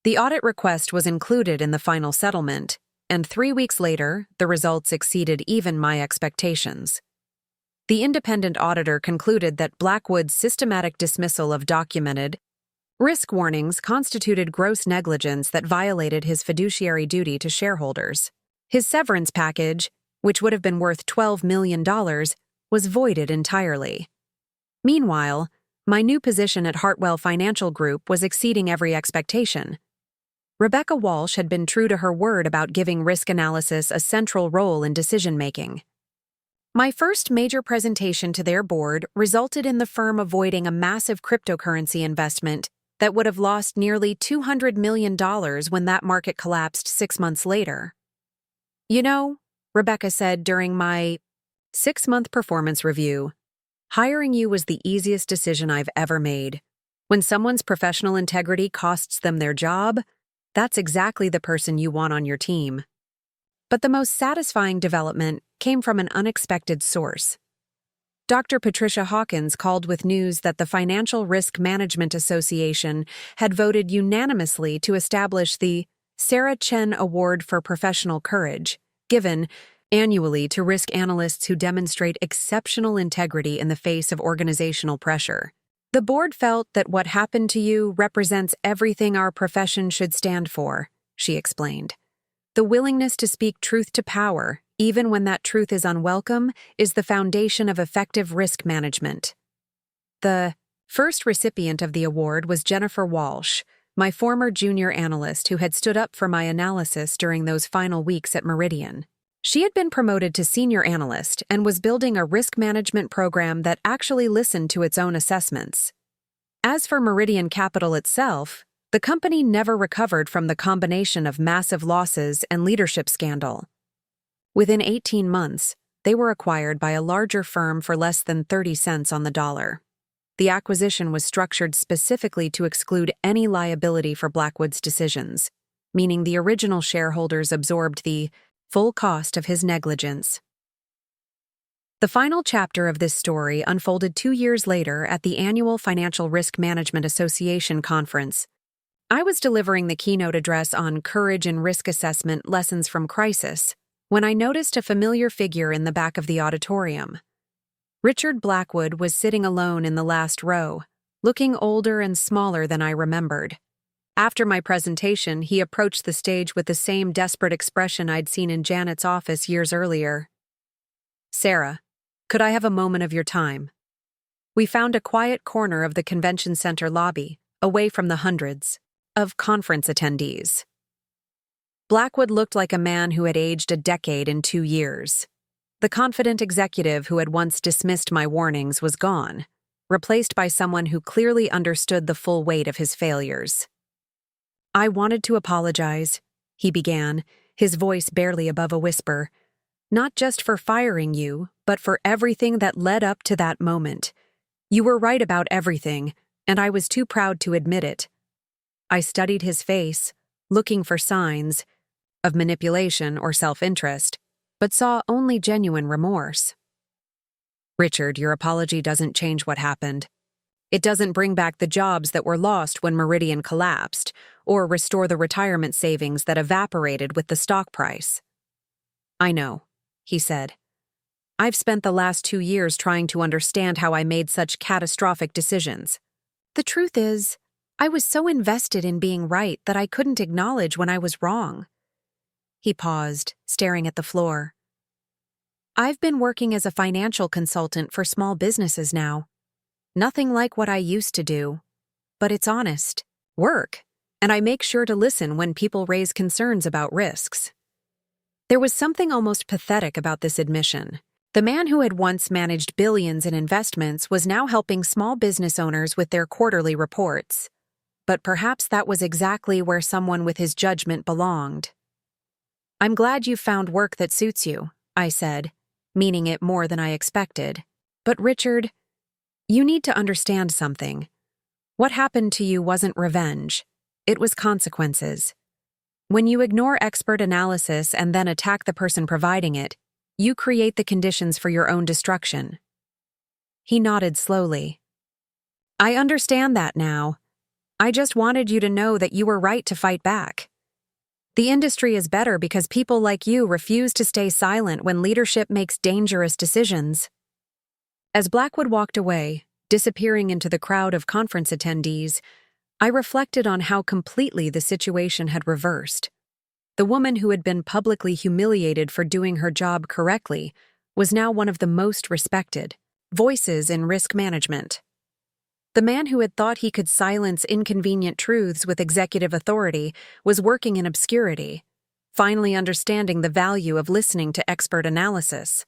The audit request was included in the final settlement, and 3 weeks later, the results exceeded even my expectations. The independent auditor concluded that Blackwood's systematic dismissal of documented risk warnings constituted gross negligence that violated his fiduciary duty to shareholders. His severance package, which would have been worth $12 million, was voided entirely. Meanwhile, my new position at Hartwell Financial Group was exceeding every expectation. Rebecca Walsh had been true to her word about giving risk analysis a central role in decision-making. My first major presentation to their board resulted in the firm avoiding a massive cryptocurrency investment that would have lost nearly $200 million when that market collapsed 6 months later. You know, Rebecca said during my 6-month performance review, hiring you was the easiest decision I've ever made. When someone's professional integrity costs them their job, That's exactly the person you want on your team. But the most satisfying development came from an unexpected source. Dr. Patricia Hawkins called with news that the Financial Risk Management Association had voted unanimously to establish the Sarah Chen Award for Professional Courage, given annually to risk analysts who demonstrate exceptional integrity in the face of organizational pressure. The board felt that what happened to you represents everything our profession should stand for, she explained. The willingness to speak truth to power, even when that truth is unwelcome, is the foundation of effective risk management. The first recipient of the award was Jennifer Walsh, my former junior analyst who had stood up for my analysis during those final weeks at Meridian. She had been promoted to senior analyst and was building a risk management program that actually listened to its own assessments. As for Meridian Capital itself, the company never recovered from the combination of massive losses and leadership scandal. Within 18 months, they were acquired by a larger firm for less than 30 cents on the dollar. The acquisition was structured specifically to exclude any liability for Blackwood's decisions, meaning the original shareholders absorbed the full cost of his negligence. The final chapter of this story unfolded 2 years later at the annual Financial Risk Management Association conference. I was delivering the keynote address on Courage and Risk Assessment Lessons from Crisis when I noticed a familiar figure in the back of the auditorium. Richard Blackwood was sitting alone in the last row, looking older and smaller than I remembered. After my presentation, he approached the stage with the same desperate expression I'd seen in Janet's office years earlier. "Sarah, could I have a moment of your time?" We found a quiet corner of the convention center lobby, away from the hundreds of conference attendees. Blackwood looked like a man who had aged a decade in 2 years. The confident executive who had once dismissed my warnings was gone, replaced by someone who clearly understood the full weight of his failures. "I wanted to apologize," he began, his voice barely above a whisper, "not just for firing you, but for everything that led up to that moment. You were right about everything, and I was too proud to admit it." I studied his face, looking for signs of manipulation or self-interest, but saw only genuine remorse. "Richard, your apology doesn't change what happened. It doesn't bring back the jobs that were lost when Meridian collapsed, or restore the retirement savings that evaporated with the stock price." "I know," he said. "I've spent the last 2 years trying to understand how I made such catastrophic decisions. The truth is, I was so invested in being right that I couldn't acknowledge when I was wrong." He paused, staring at the floor. "I've been working as a financial consultant for small businesses now. Nothing like what I used to do, but it's honest work, and I make sure to listen when people raise concerns about risks." There was something almost pathetic about this admission. The man who had once managed billions in investments was now helping small business owners with their quarterly reports. But perhaps that was exactly where someone with his judgment belonged. "I'm glad you found work that suits you," I said, meaning it more than I expected. "But Richard, you need to understand something. What happened to you wasn't revenge. It was consequences. When you ignore expert analysis and then attack the person providing it, you create the conditions for your own destruction." He nodded slowly. "I understand that now. I just wanted you to know that you were right to fight back. The industry is better because people like you refuse to stay silent when leadership makes dangerous decisions." As Blackwood walked away, disappearing into the crowd of conference attendees, I reflected on how completely the situation had reversed. The woman who had been publicly humiliated for doing her job correctly was now one of the most respected voices in risk management. The man who had thought he could silence inconvenient truths with executive authority was working in obscurity, finally understanding the value of listening to expert analysis.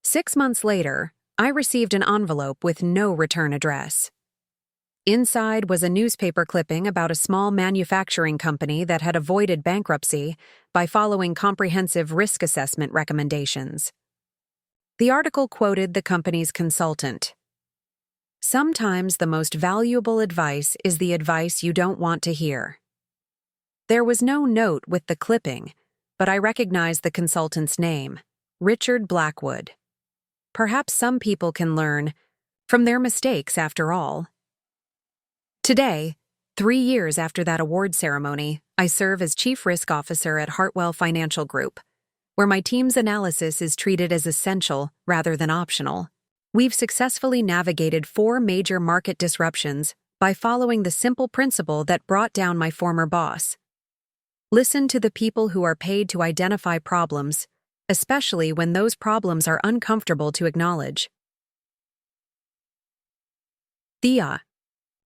6 months later, I received an envelope with no return address. Inside was a newspaper clipping about a small manufacturing company that had avoided bankruptcy by following comprehensive risk assessment recommendations. The article quoted the company's consultant. "Sometimes the most valuable advice is the advice you don't want to hear." There was no note with the clipping, but I recognized the consultant's name, Richard Blackwood. Perhaps some people can learn from their mistakes after all. Today, 3 years after that award ceremony, I serve as Chief Risk Officer at Hartwell Financial Group, where my team's analysis is treated as essential rather than optional. We've successfully navigated 4 major market disruptions by following the simple principle that brought down my former boss. Listen to the people who are paid to identify problems, especially when those problems are uncomfortable to acknowledge. The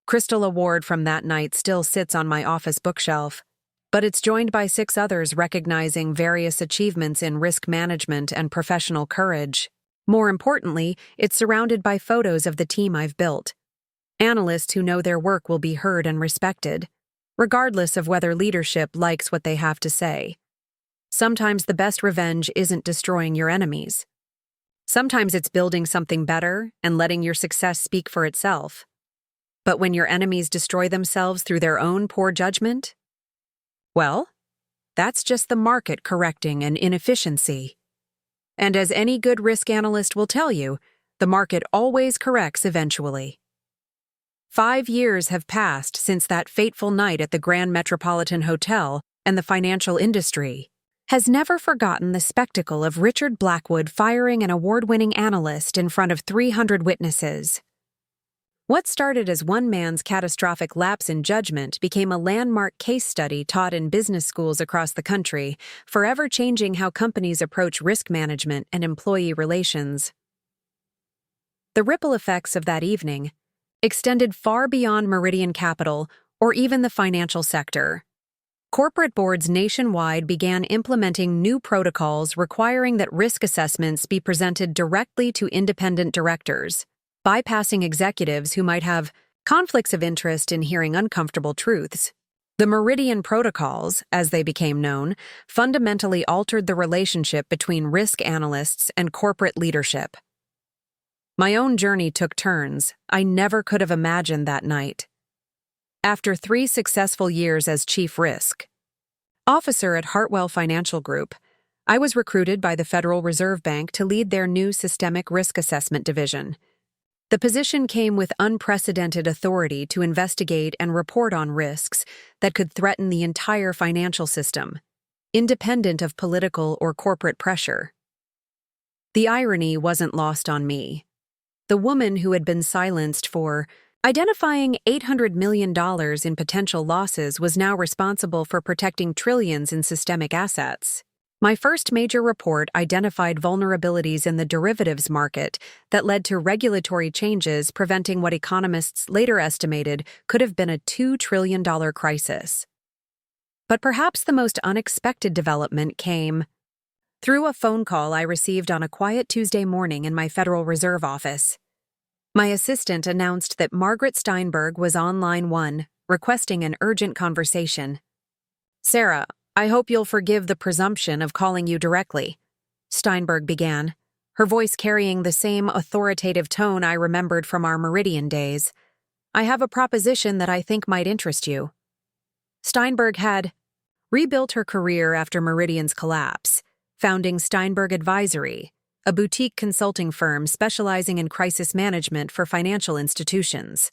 Crystal Award from that night still sits on my office bookshelf, but it's joined by 6 others recognizing various achievements in risk management and professional courage. More importantly, it's surrounded by photos of the team I've built. Analysts who know their work will be heard and respected, regardless of whether leadership likes what they have to say. Sometimes the best revenge isn't destroying your enemies. Sometimes it's building something better and letting your success speak for itself. But when your enemies destroy themselves through their own poor judgment, well, that's just the market correcting an inefficiency. And as any good risk analyst will tell you, the market always corrects eventually. 5 years have passed since that fateful night at the Grand Metropolitan Hotel, and the financial industry has never forgotten the spectacle of Richard Blackwood firing an award-winning analyst in front of 300 witnesses. What started as one man's catastrophic lapse in judgment became a landmark case study taught in business schools across the country, forever changing how companies approach risk management and employee relations. The ripple effects of that evening extended far beyond Meridian Capital or even the financial sector. Corporate boards nationwide began implementing new protocols requiring that risk assessments be presented directly to independent directors, bypassing executives who might have conflicts of interest in hearing uncomfortable truths. The Meridian Protocols, as they became known, fundamentally altered the relationship between risk analysts and corporate leadership. My own journey took turns I never could have imagined that night. After 3 successful years as Chief Risk Officer at Hartwell Financial Group, I was recruited by the Federal Reserve Bank to lead their new Systemic Risk Assessment Division. The position came with unprecedented authority to investigate and report on risks that could threaten the entire financial system, independent of political or corporate pressure. The irony wasn't lost on me. The woman who had been silenced for identifying $800 million in potential losses was now responsible for protecting trillions in systemic assets. My first major report identified vulnerabilities in the derivatives market that led to regulatory changes preventing what economists later estimated could have been a $2 trillion crisis. But perhaps the most unexpected development came through a phone call I received on a quiet Tuesday morning in my Federal Reserve office. My assistant announced that Margaret Steinberg was on line 1, requesting an urgent conversation. "Sarah, I hope you'll forgive the presumption of calling you directly," Steinberg began, her voice carrying the same authoritative tone I remembered from our Meridian days. "I have a proposition that I think might interest you." Steinberg had rebuilt her career after Meridian's collapse, founding Steinberg Advisory, a boutique consulting firm specializing in crisis management for financial institutions.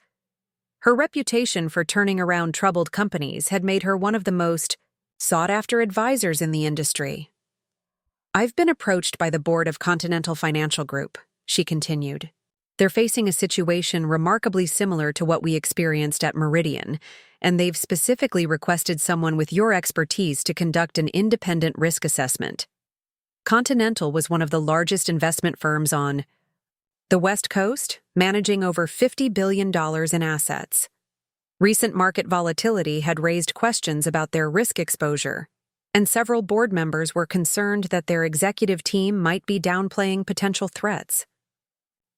Her reputation for turning around troubled companies had made her one of the most sought-after advisors in the industry. "I've been approached by the board of Continental Financial Group," she continued. "They're facing a situation remarkably similar to what we experienced at Meridian, and they've specifically requested someone with your expertise to conduct an independent risk assessment." Continental was one of the largest investment firms on the West Coast, managing over $50 billion in assets. Recent market volatility had raised questions about their risk exposure, and several board members were concerned that their executive team might be downplaying potential threats.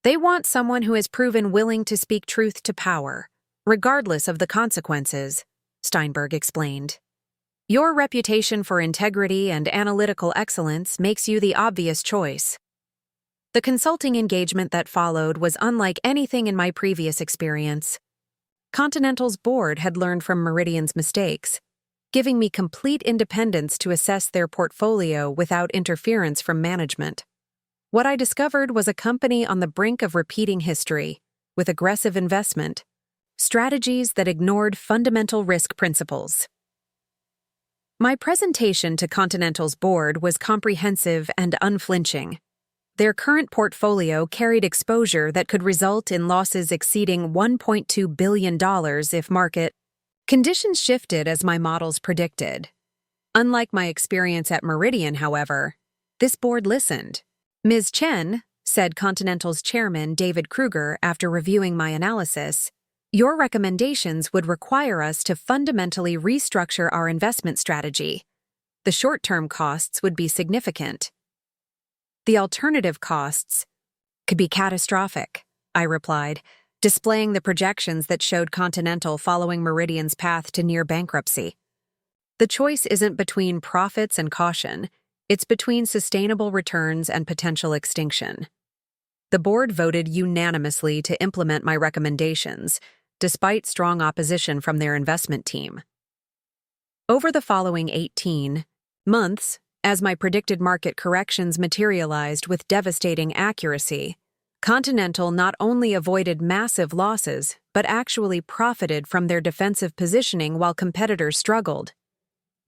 "They want someone who has proven willing to speak truth to power, regardless of the consequences," Steinberg explained. "Your reputation for integrity and analytical excellence makes you the obvious choice." The consulting engagement that followed was unlike anything in my previous experience. Continental's board had learned from Meridian's mistakes. giving me complete independence to assess their portfolio without interference from management. What I discovered was a company on the brink of repeating history, with aggressive investment, strategies that ignored fundamental risk principles. My presentation to Continental's board was comprehensive and unflinching. Their current portfolio carried exposure that could result in losses exceeding $1.2 billion if market conditions shifted as my models predicted. Unlike my experience at Meridian, however, this board listened. Ms. Chen, said Continental's chairman David Kruger after reviewing my analysis, your recommendations would require us to fundamentally restructure our investment strategy. The short-term costs would be significant. The alternative costs could be catastrophic, I replied, displaying the projections that showed Continental following Meridian's path to near bankruptcy. The choice isn't between profits and caution, it's between sustainable returns and potential extinction. The board voted unanimously to implement my recommendations, despite strong opposition from their investment team. Over the following 18 months, as my predicted market corrections materialized with devastating accuracy, Continental not only avoided massive losses, but actually profited from their defensive positioning while competitors struggled.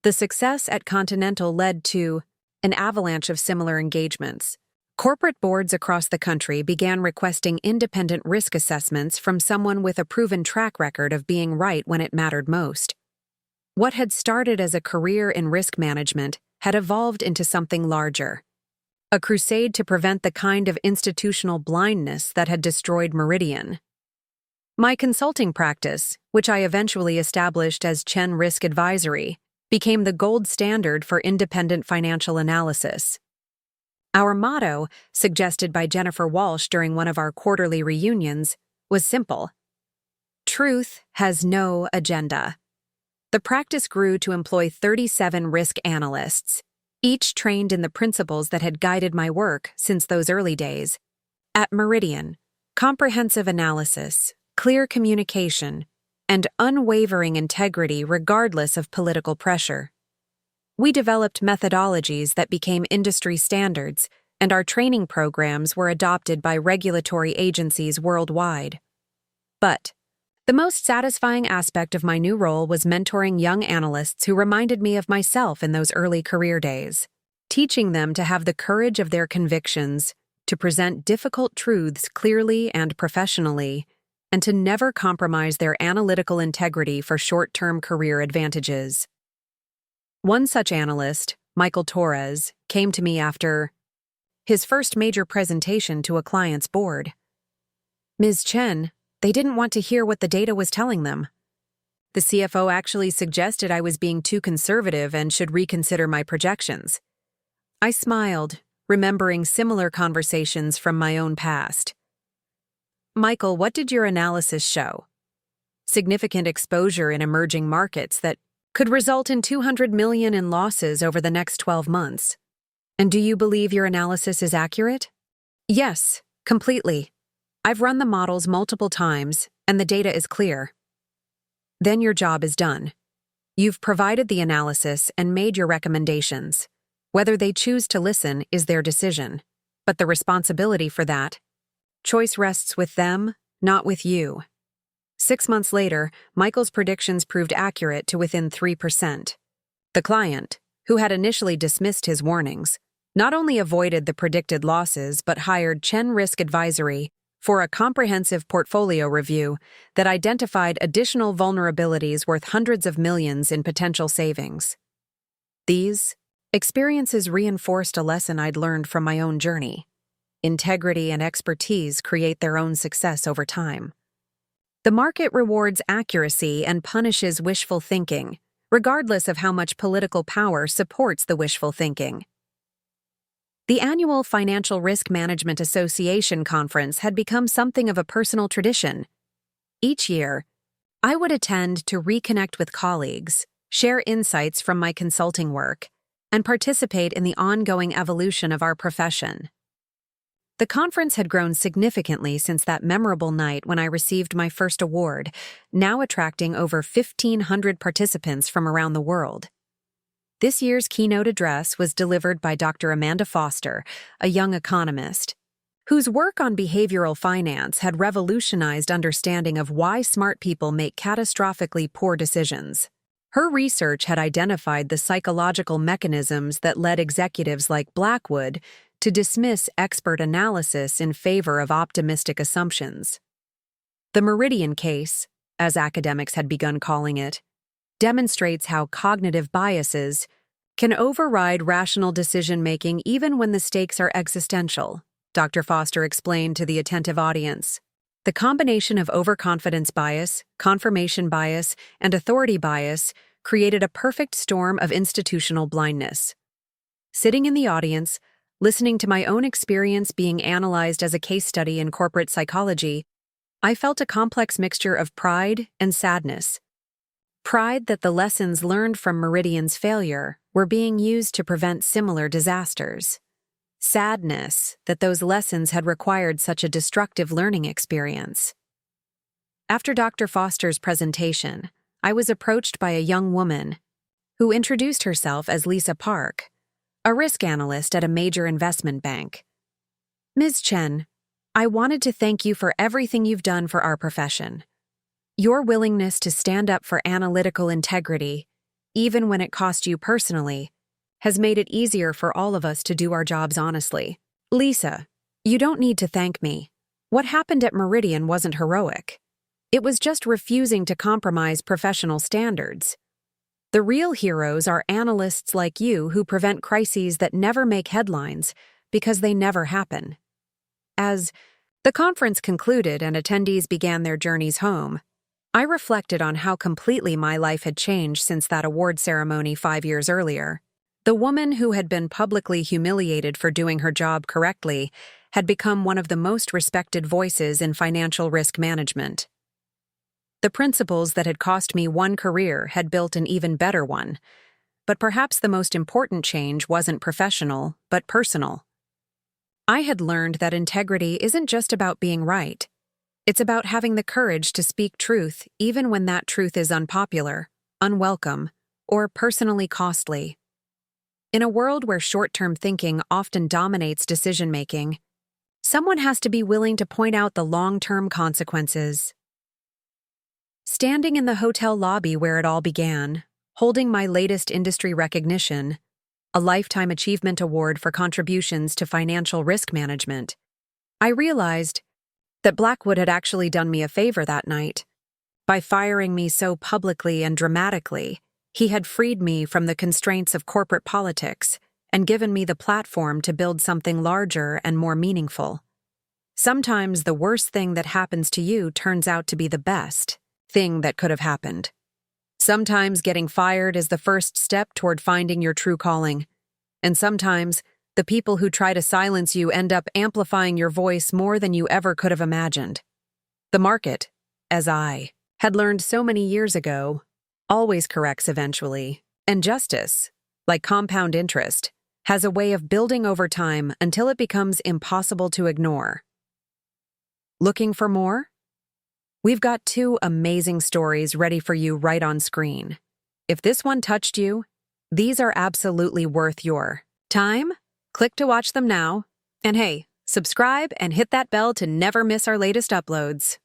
The success at Continental led to an avalanche of similar engagements. Corporate boards across the country began requesting independent risk assessments from someone with a proven track record of being right when it mattered most. What had started as a career in risk management had evolved into something larger. A crusade to prevent the kind of institutional blindness that had destroyed Meridian. My consulting practice, which I eventually established as Chen Risk Advisory, became the gold standard for independent financial analysis. Our motto, suggested by Jennifer Walsh during one of our quarterly reunions, was simple: truth has no agenda. The practice grew to employ 37 risk analysts, each trained in the principles that had guided my work since those early days. At Meridian, comprehensive analysis, clear communication, and unwavering integrity regardless of political pressure. We developed methodologies that became industry standards, and our training programs were adopted by regulatory agencies worldwide. But the most satisfying aspect of my new role was mentoring young analysts who reminded me of myself in those early career days, teaching them to have the courage of their convictions, to present difficult truths clearly and professionally, and to never compromise their analytical integrity for short-term career advantages. One such analyst, Michael Torres, came to me after his first major presentation to a client's board. Ms. Chen, they didn't want to hear what the data was telling them. The CFO actually suggested I was being too conservative and should reconsider my projections. I smiled, remembering similar conversations from my own past. Michael, what did your analysis show? Significant exposure in emerging markets that could result in $200 million in losses over the next 12 months. And do you believe your analysis is accurate? Yes, completely. I've run the models multiple times, and the data is clear. Then your job is done. You've provided the analysis and made your recommendations. Whether they choose to listen is their decision, but the responsibility for that choice rests with them, not with you. 6 months later, Michael's predictions proved accurate to within 3%. The client, who had initially dismissed his warnings, not only avoided the predicted losses but hired Chen Risk Advisory for a comprehensive portfolio review that identified additional vulnerabilities worth hundreds of millions in potential savings. These experiences reinforced a lesson I'd learned from my own journey. Integrity and expertise create their own success over time. The market rewards accuracy and punishes wishful thinking, regardless of how much political power supports the wishful thinking. The annual Financial Risk Management Association conference had become something of a personal tradition. Each year, I would attend to reconnect with colleagues, share insights from my consulting work, and participate in the ongoing evolution of our profession. The conference had grown significantly since that memorable night when I received my first award, now attracting over 1,500 participants from around the world. This year's keynote address was delivered by Dr. Amanda Foster, a young economist, whose work on behavioral finance had revolutionized understanding of why smart people make catastrophically poor decisions. Her research had identified the psychological mechanisms that led executives like Blackwood to dismiss expert analysis in favor of optimistic assumptions. The Meridian case, as academics had begun calling it, demonstrates how cognitive biases can override rational decision-making even when the stakes are existential, Dr. Foster explained to the attentive audience. The combination of overconfidence bias, confirmation bias, and authority bias created a perfect storm of institutional blindness. Sitting in the audience, listening to my own experience being analyzed as a case study in corporate psychology, I felt a complex mixture of pride and sadness. Pride that the lessons learned from Meridian's failure were being used to prevent similar disasters. Sadness that those lessons had required such a destructive learning experience. After Dr. Foster's presentation, I was approached by a young woman who introduced herself as Lisa Park, a risk analyst at a major investment bank. Ms. Chen, I wanted to thank you for everything you've done for our profession. Your willingness to stand up for analytical integrity, even when it cost you personally, has made it easier for all of us to do our jobs honestly. Lisa, you don't need to thank me. What happened at Meridian wasn't heroic. It was just refusing to compromise professional standards. The real heroes are analysts like you who prevent crises that never make headlines because they never happen. As the conference concluded and attendees began their journeys home, I reflected on how completely my life had changed since that award ceremony 5 years earlier. The woman who had been publicly humiliated for doing her job correctly had become one of the most respected voices in financial risk management. The principles that had cost me one career had built an even better one, but perhaps the most important change wasn't professional, but personal. I had learned that integrity isn't just about being right. It's about having the courage to speak truth even when that truth is unpopular, unwelcome, or personally costly. In a world where short-term thinking often dominates decision-making, someone has to be willing to point out the long-term consequences. Standing in the hotel lobby where it all began, holding my latest industry recognition, a Lifetime Achievement Award for contributions to financial risk management, I realized that Blackwood had actually done me a favor that night. By firing me so publicly and dramatically, he had freed me from the constraints of corporate politics and given me the platform to build something larger and more meaningful. Sometimes the worst thing that happens to you turns out to be the best thing that could have happened. Sometimes getting fired is the first step toward finding your true calling, and sometimes the people who try to silence you end up amplifying your voice more than you ever could have imagined. The market, as I had learned so many years ago, always corrects eventually, and justice, like compound interest, has a way of building over time until it becomes impossible to ignore. Looking for more? We've got 2 amazing stories ready for you right on screen. If this one touched you, these are absolutely worth your time. Click to watch them now. And hey, subscribe and hit that bell to never miss our latest uploads.